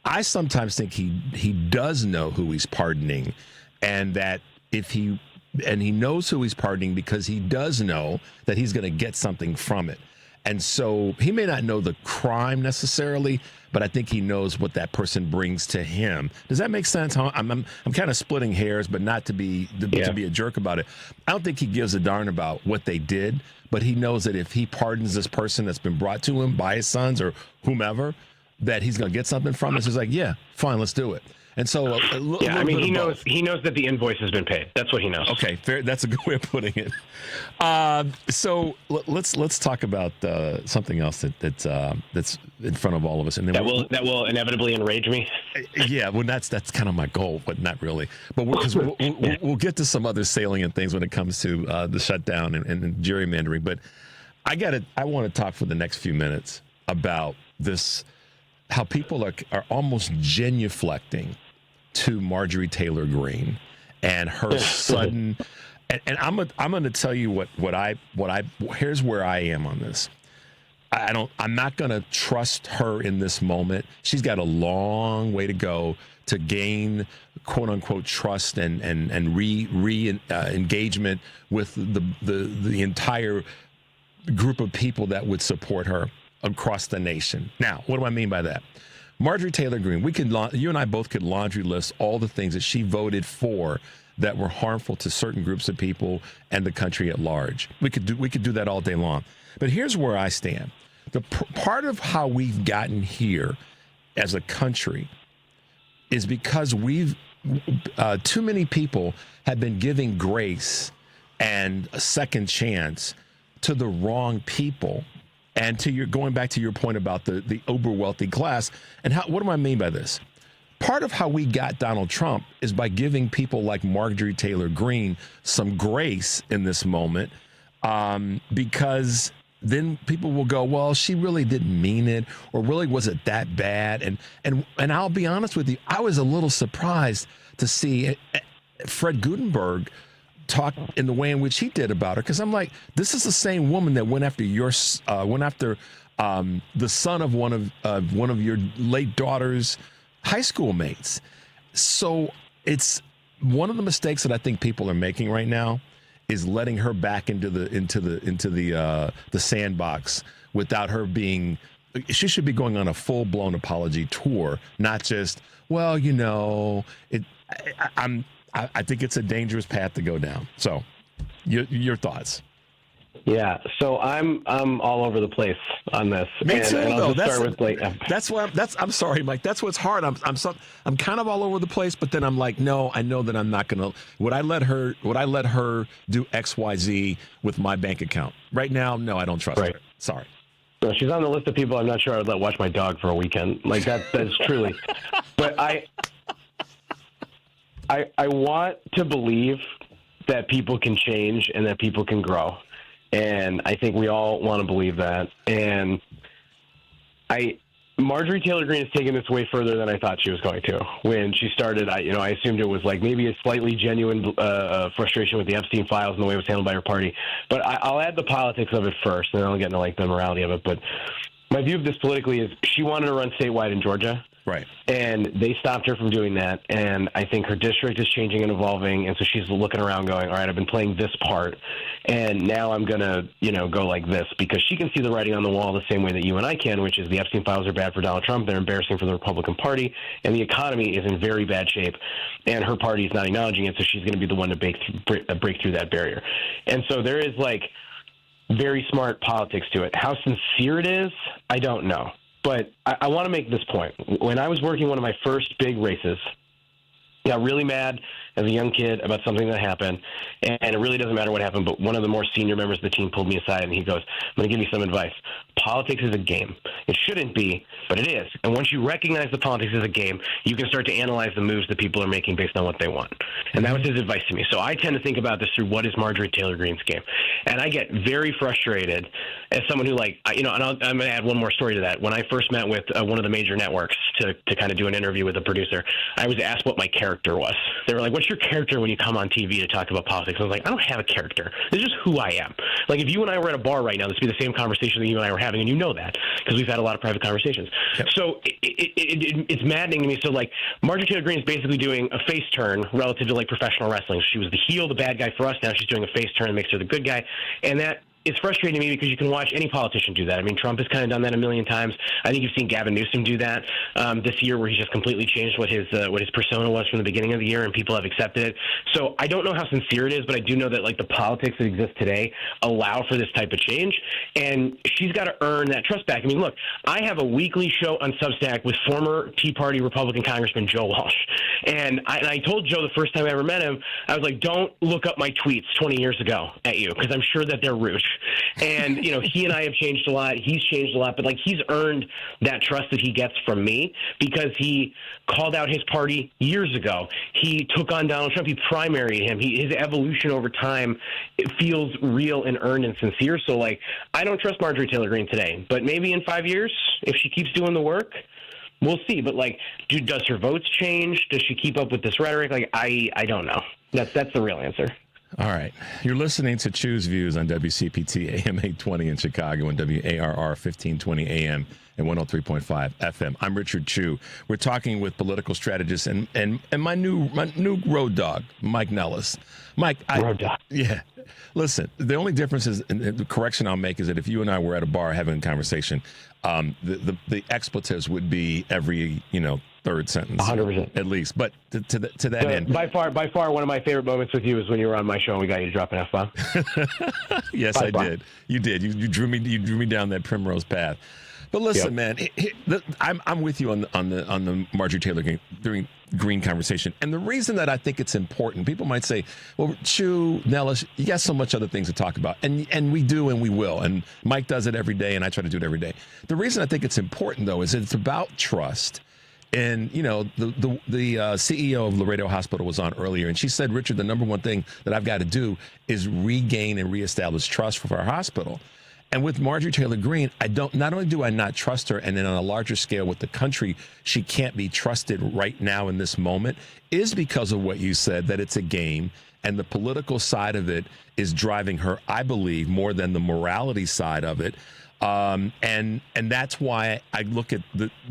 I sometimes think he does know who he's pardoning, and that he knows who he's pardoning because he does know that he's going to get something from it. And so he may not know the crime necessarily, but I think he knows what that person brings to him. Does that make sense? Huh? I'm kind of splitting hairs, but not to be a jerk about it. I don't think he gives a darn about what they did, but he knows that if he pardons this person that's been brought to him by his sons or whomever, that he's going to get something from it. So he's like, yeah, fine, let's do it. And so, he knows that the invoice has been paid. That's what he knows. Okay, fair. That's a good way of putting it. So let's talk about something else that's in front of all of us, and then that will inevitably enrage me. Yeah, well, that's kind of my goal, but not really. But we'll get to some other salient things when it comes to the shutdown and gerrymandering. But I want to talk for the next few minutes about this. How people are almost genuflecting to Marjorie Taylor Greene and her sudden, and I'm going to tell you what I here's where I am on this. I'm not going to trust her in this moment. She's got a long way to go to gain quote unquote trust and engagement with the entire group of people that would support her across the nation. Now, what do I mean by that? Marjorie Taylor Greene, you and I both could laundry list all the things that she voted for that were harmful to certain groups of people and the country at large. We could do that all day long. But here's where I stand. The part of how we've gotten here as a country is because too many people have been giving grace and a second chance to the wrong people. And going back to your point about the uber wealthy class, and what do I mean by this? Part of how we got Donald Trump is by giving people like Marjorie Taylor Greene some grace in this moment, because then people will go, well, she really didn't mean it, or really was it that bad? And I'll be honest with you, I was a little surprised to see Fred Gutenberg talk in the way in which he did about her, because I'm like, this is the same woman that went after the son of one of your late daughter's high school mates. So it's one of the mistakes that I think people are making right now is letting her back into the sandbox without her being. She should be going on a full-blown apology tour, not just, well, I think it's a dangerous path to go down. So, your thoughts? Yeah, so I'm all over the place on this. Me too. And I'll just start with that's why I'm sorry, Mike. That's what's hard. I'm kind of all over the place, but then I'm like, no, I know that I'm not gonna. Would I let her do XYZ with my bank account right now? No, I don't trust her. Sorry. So she's on the list of people I'm not sure I would let watch my dog for a weekend. Like that's truly. But I want to believe that people can change and that people can grow. And I think we all want to believe that. And Marjorie Taylor Greene has taken this way further than I thought she was going to. When she started, I assumed it was like maybe a slightly genuine frustration with the Epstein files and the way it was handled by her party. But I'll add the politics of it first, and then I'll get into like the morality of it. But My view of this politically is she wanted to run statewide in Georgia. Right. And they stopped her from doing that. And I think her district is changing and evolving. And so she's looking around going, all right, I've been playing this part. And now I'm going to, go like this, because she can see the writing on the wall the same way that you and I can, which is the Epstein files are bad for Donald Trump. They're embarrassing for the Republican Party. And the economy is in very bad shape. And her party is not acknowledging it. So she's going to be the one to break through that barrier. And so there is very smart politics to it. How sincere it is, I don't know. But I want to make this point. When I was working one of my first big races, I got really mad as a young kid about something that happened, and it really doesn't matter what happened, but one of the more senior members of the team pulled me aside, and he goes, I'm going to give you some advice. Politics is a game. It shouldn't be, but it is. And once you recognize the politics is a game, you can start to analyze the moves that people are making based on what they want. And that was his advice to me. So I tend to think about this through what is Marjorie Taylor Greene's game. And I get very frustrated as someone who, and I'm going to add one more story to that. When I first met with one of the major networks to kind of do an interview with a producer, I was asked what my character was. They were like, what's your character when you come on TV to talk about politics? I was like, I don't have a character. This is just who I am. Like, if you and I were at a bar right now, this would be the same conversation that you and I were having, and you know that because we've had a lot of private conversations. Yep. So it's maddening to me. So, Marjorie Taylor Greene is basically doing a face turn relative to, professional wrestling. She was the heel, the bad guy for us. Now she's doing a face turn and makes her the good guy. And that is frustrating to me because you can watch any politician do that. I mean, Trump has kind of done that a million times. I think you've seen Gavin Newsom do that this year, where he's just completely changed what his persona was from the beginning of the year, and people have accepted it. So I don't know how sincere it is, but I do know that the politics that exist today allow for this type of change, and she's got to earn that trust back. I mean, look, I have a weekly show on Substack with former Tea Party Republican Congressman Joe Walsh, and I told Joe the first time I ever met him, I was like, don't look up my tweets 20 years ago at you, because I'm sure that they're rude. And, he and I have changed a lot. He's changed a lot. But, he's earned that trust that he gets from me because he called out his party years ago. He took on Donald Trump. He primaried him. His evolution over time, it feels real and earned and sincere. So, I don't trust Marjorie Taylor Greene today. But maybe in 5 years, if she keeps doing the work, we'll see. But, does her votes change? Does she keep up with this rhetoric? I don't know. That's the real answer. All right. You're listening to Choose Views on WCPT AM 820 in Chicago and WARR 1520 AM and 103.5 FM. I'm Richard Chu. We're talking with political strategist and my new road dog, Mike Nellis. Mike, road dog. Yeah. Listen, the only difference is, and the correction I'll make, is that if you and I were at a bar having a conversation, the expletives would be every, third sentence, 100% at least. But to that end, by far, one of my favorite moments with you is when you were on my show and we got you to drop an F-bomb. Yes, I did. You did. You drew me down that primrose path. But listen, man, I'm with you on the Marjorie Taylor Greene conversation, and the reason that I think it's important, people might say, well, Chu, Nellis, you got so much other things to talk about, and we do, and we will, and Mike does it every day, and I try to do it every day. The reason I think it's important, though, is it's about trust. And, the CEO of Loretto Hospital was on earlier, and she said, Richard, the number one thing that I've got to do is regain and reestablish trust for our hospital. And with Marjorie Taylor Greene, not only do I not trust her, and then on a larger scale with the country, she can't be trusted right now in this moment, is because of what you said, that it's a game, and the political side of it is driving her, I believe, more than the morality side of it. And that's why I look at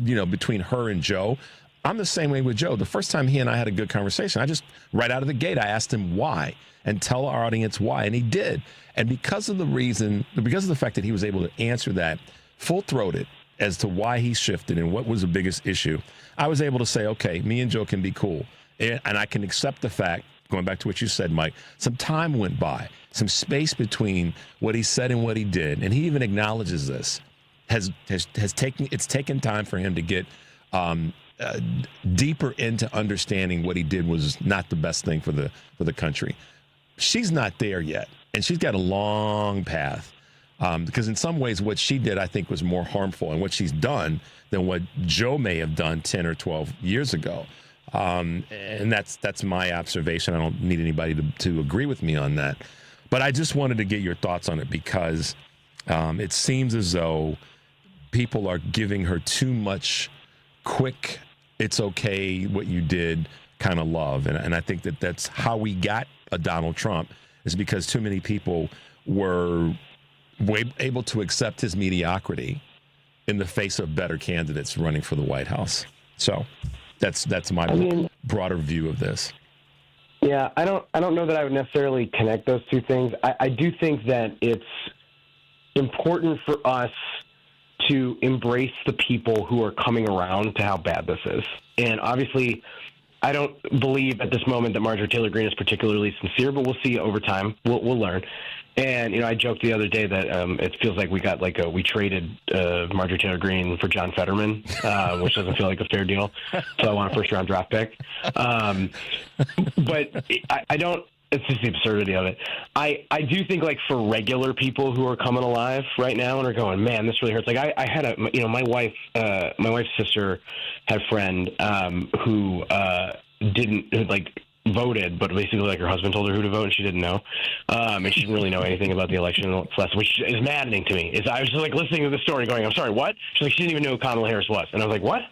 between her and Joe, I'm the same way with Joe. The first time he and I had a good conversation, right out of the gate, I asked him why, and tell our audience why, and he did. And because of the fact that he was able to answer that full-throated as to why he shifted and what was the biggest issue, I was able to say, okay, me and Joe can be cool. And I can accept the fact, going back to what you said, Mike, some time went by, some space between what he said and what he did, and he even acknowledges this, it's taken time for him to get deeper into understanding what he did was not the best thing for the country. She's not there yet, and she's got a long path, because in some ways what she did, I think, was more harmful, and what she's done than what Joe may have done 10 or 12 years ago. And that's my observation. I don't need anybody to agree with me on that. But I just wanted to get your thoughts on it, because it seems as though people are giving her too much quick, it's okay what you did kind of love. And I think that's how we got a Donald Trump, is because too many people were able to accept his mediocrity in the face of better candidates running for the White House. So that's my broader view of this. Yeah, I don't know that I would necessarily connect those two things. I do think that it's important for us to embrace the people who are coming around to how bad this is. And obviously, I don't believe at this moment that Marjorie Taylor Greene is particularly sincere, but we'll see over time. We'll learn. And, I joked the other day that it feels like we traded Marjorie Taylor Greene for John Fetterman, which doesn't feel like a fair deal. So I want a first-round draft pick. But I don't – it's just the absurdity of it. I do think, like, for regular people who are coming alive right now and are going, man, this really hurts. Like, I had my wife's sister had a friend who didn't, like – voted, but basically like her husband told her who to vote and she didn't know. And she didn't really know anything about the election, which is maddening to me. I was just like listening to the story going, I'm sorry, what? She's like, she didn't even know who Kamala Harris was. And I was like, what?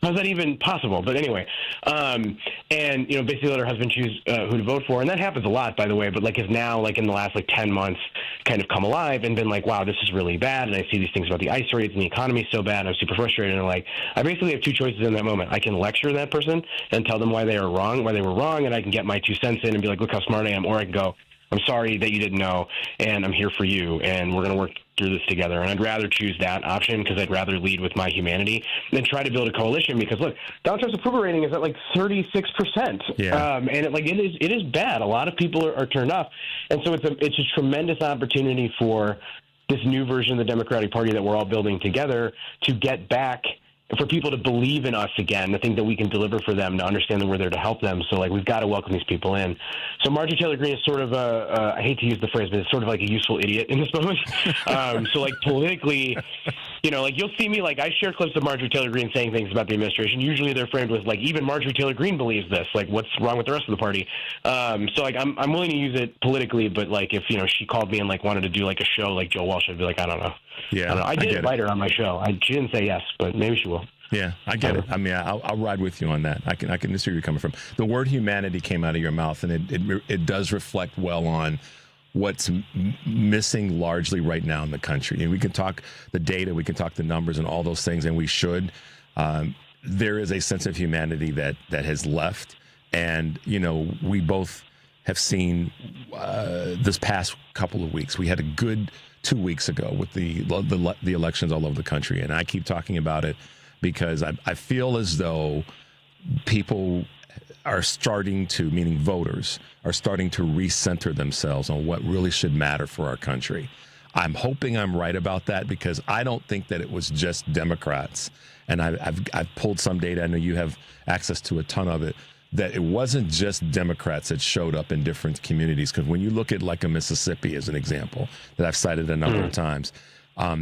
How's that even possible? But anyway, and basically let her husband choose who to vote for, and that happens a lot, by the way. But like, is now like in the last 10 months, kind of come alive and been like, wow, this is really bad. And I see these things about the ICE rates and the economy is so bad. And I'm super frustrated. And like, I basically have two choices in that moment. I can lecture that person and tell them why they were wrong, and I can get my 2 cents in and be like, look how smart I am, or I can go, I'm sorry that you didn't know, and I'm here for you, and we're going to work through this together. And I'd rather choose that option because I'd rather lead with my humanity than try to build a coalition because, look, Donald Trump's approval rating is at like 36%. Yeah. And it is bad. A lot of people are turned off. And so it's a tremendous opportunity for this new version of the Democratic Party that we're all building together to get back, for people to believe in us again, to think that we can deliver for them, to understand that we're there to help them. So, like, we've got to welcome these people in. So Marjorie Taylor Greene is sort of I hate to use the phrase, but it's sort of like a useful idiot in this moment. So, like, politically, like, you'll see me, like, I share clips of Marjorie Taylor Greene saying things about the administration. Usually they're framed with, like, even Marjorie Taylor Greene believes this. Like, what's wrong with the rest of the party? So, like, I'm willing to use it politically, but, like, if, she called me and, like, wanted to do, like, a show like Joe Walsh, I'd be like, I don't know. Yeah, I don't know. I did invite her on my show. She didn't say yes, but maybe she will. Yeah, I get it. I mean, I'll ride with you on that. I can see where you're coming from. The word humanity came out of your mouth, and it does reflect well on what's missing largely right now in the country. And we can talk the data, we can talk the numbers and all those things, and we should. There is a sense of humanity that has left, and we both have seen this past couple of weeks. We had a good 2 weeks ago with the elections all over the country, and I keep talking about it because I feel as though people are starting to, meaning voters, are starting to recenter themselves on what really should matter for our country. I'm hoping I'm right about that because I don't think that it was just Democrats. And I've pulled some data, I know you have access to a ton of it, that it wasn't just Democrats that showed up in different communities. Because when you look at like a Mississippi as an example that I've cited a number of times,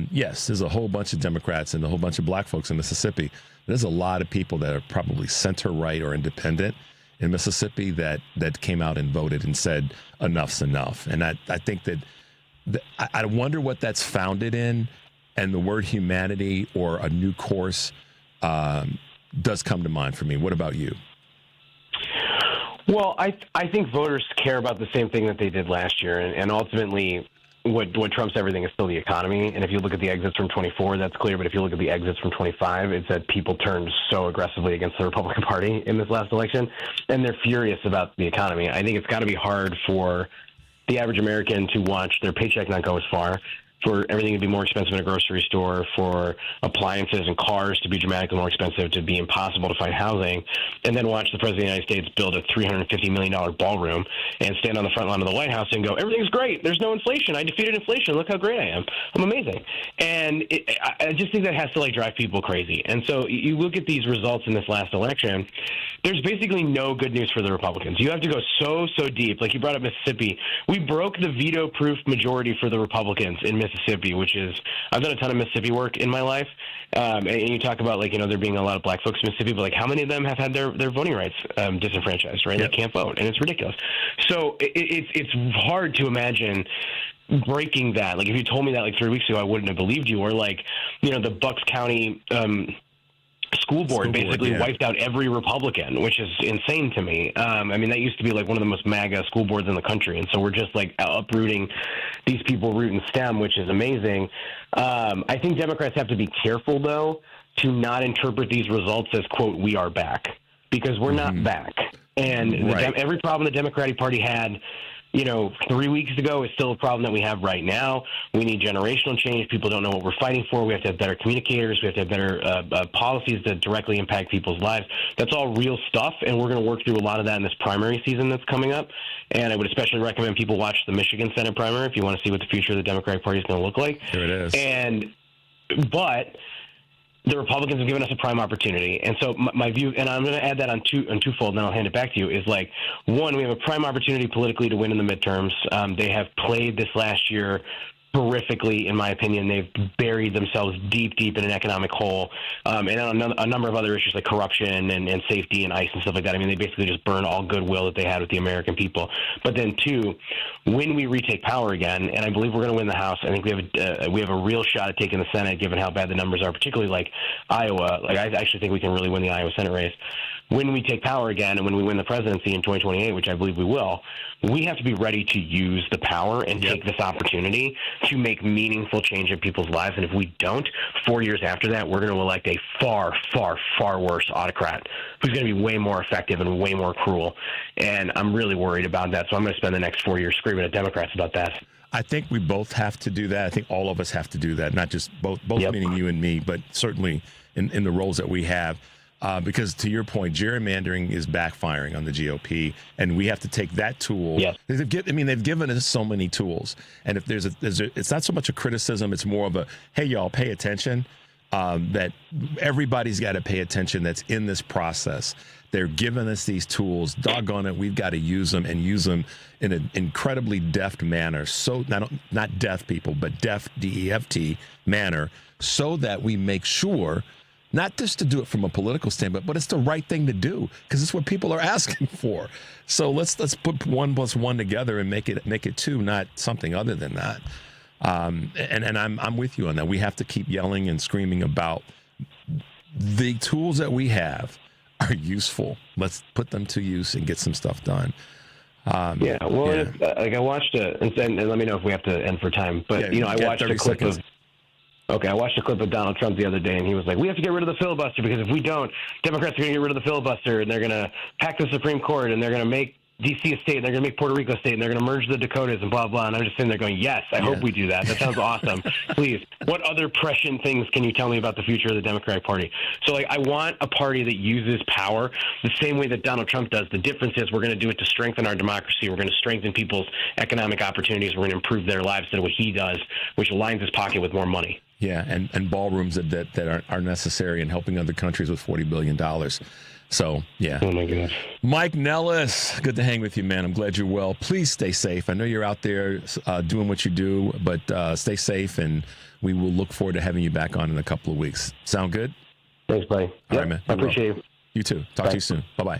yes, there's a whole bunch of Democrats and a whole bunch of black folks in Mississippi. There's a lot of people that are probably center-right or independent in Mississippi that came out and voted and said enough's enough. And I think that I wonder what that's founded in, and the word humanity or a new course does come to mind for me. What about you? Well, I think voters care about the same thing that they did last year, and ultimately what trumps everything is still the economy. And if you look at the exits from 24, that's clear. But if you look at the exits from 25, it's that people turned so aggressively against the Republican Party in this last election, and they're furious about the economy. I think it's got to be hard for the average American to watch their paycheck not go as far, for everything to be more expensive in a grocery store, for appliances and cars to be dramatically more expensive, to be impossible to find housing, and then watch the President of the United States build a $350 million ballroom and stand on the front line of the White House and go, everything's great. There's no inflation. I defeated inflation. Look how great I am. I'm amazing. And I just think that has to like drive people crazy. And so you look at these results in this last election, there's basically no good news for the Republicans. You have to go so deep. Like you brought up Mississippi. We broke the veto-proof majority for the Republicans in Mississippi, which is, I've done a ton of Mississippi work in my life. And you talk about like, there being a lot of black folks in Mississippi, but like how many of them have had their voting rights disenfranchised, right? Yep. They can't vote, and it's ridiculous. So it's hard to imagine breaking that. Like if you told me that like 3 weeks ago, I wouldn't have believed you. Or like, the Bucks County school board basically wiped out every Republican, which is insane to me. I mean, that used to be like one of the most MAGA school boards in the country, and so we're just like uprooting these people root and stem, which is amazing. I think Democrats have to be careful, though, to not interpret these results as, quote, we are back, because we're not back. And every problem the Democratic Party had 3 weeks ago is still a problem that we have right now. We need generational change. People don't know what we're fighting for. We have to have better communicators. We have to have better policies that directly impact people's lives. That's all real stuff, and we're going to work through a lot of that in this primary season that's coming up. And I would especially recommend people watch the Michigan Senate primary if you want to see what the future of the Democratic Party is going to look like. Here it is. But the Republicans have given us a prime opportunity. And so my view, and I'm going to add that on twofold, and then I'll hand it back to you, is like, one, we have a prime opportunity politically to win in the midterms. They have played this last year horrifically, in my opinion. They've buried themselves deep in an economic hole, and on a number of other issues like corruption and safety and ICE and stuff like that. I mean, they basically just burn all goodwill that they had with the American people. But then, two, when we retake power again, and I believe we're going to win the House, I think we have a real shot at taking the Senate, given how bad the numbers are, particularly like Iowa. Like, I actually think we can really win the Iowa Senate race. When we take power again and when we win the presidency in 2028, which I believe we will, we have to be ready to use the power and take this opportunity to make meaningful change in people's lives. And if we don't, 4 years after that, we're going to elect a far, far, far worse autocrat who's going to be way more effective and way more cruel. And I'm really worried about that. So I'm going to spend the next 4 years screaming at Democrats about that. I think we both have to do that. I think all of us have to do that, not just both meaning you and me, but certainly in the roles that we have. Because to your point, gerrymandering is backfiring on the GOP, and we have to take that tool. Yes. They've given us so many tools, and if it's not so much a criticism, it's more of a, hey, y'all, pay attention. That everybody's got to pay attention that's in this process. They're giving us these tools. Doggone it, we've got to use them and use them in an incredibly deft manner. So not deaf people, but deft, D-E-F-T manner, so that we make sure. Not just to do it from a political standpoint, but it's the right thing to do because it's what people are asking for. So let's put 1 + 1 together and make it 2, not something other than that. And I'm with you on that. We have to keep yelling and screaming about the tools that we have are useful. Let's put them to use and get some stuff done. Like I watched and let me know if we have to end for time. But I watched a clip of. Okay, I watched a clip of Donald Trump the other day, and he was like, we have to get rid of the filibuster because if we don't, Democrats are going to get rid of the filibuster, and they're going to pack the Supreme Court, and they're going to make D.C. a state, and they're going to make Puerto Rico a state, and they're going to merge the Dakotas and blah, blah. And I'm just sitting there going, yes, I hope we do that. That sounds awesome. Please, what other prescient things can you tell me about the future of the Democratic Party? So, I want a party that uses power the same way that Donald Trump does. The difference is we're going to do it to strengthen our democracy. We're going to strengthen people's economic opportunities. We're going to improve their lives instead of what he does, which lines his pocket with more money. Yeah, and ballrooms that are necessary in helping other countries with $40 billion. So, yeah. Oh, my gosh. Mike Nellis, good to hang with you, man. I'm glad you're well. Please stay safe. I know you're out there doing what you do, but stay safe, and we will look forward to having you back on in a couple of weeks. Sound good? Thanks, buddy. All right, man. I appreciate you. You too. Talk to you soon. Bye-bye.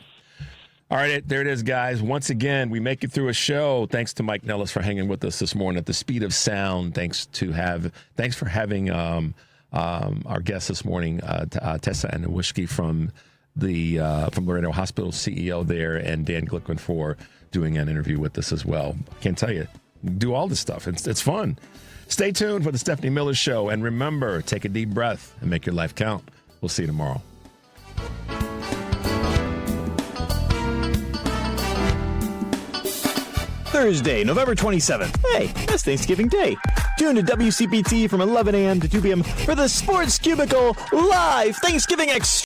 All right, there it is, guys. Once again, we make it through a show. Thanks to Mike Nellis for hanging with us this morning at the speed of sound. Thanks for having our guest this morning, Tesa Anewishki from Loretto Hospital, CEO there, and Dan Glickman for doing an interview with us as well. I can't tell you, do all this stuff. It's fun. Stay tuned for the Stephanie Miller Show, and remember, take a deep breath and make your life count. We'll see you tomorrow. Thursday, November 27th. Hey, that's Thanksgiving Day. Tune to WCPT from 11 a.m. to 2 p.m. for the Sports Cubicle Live Thanksgiving Extra.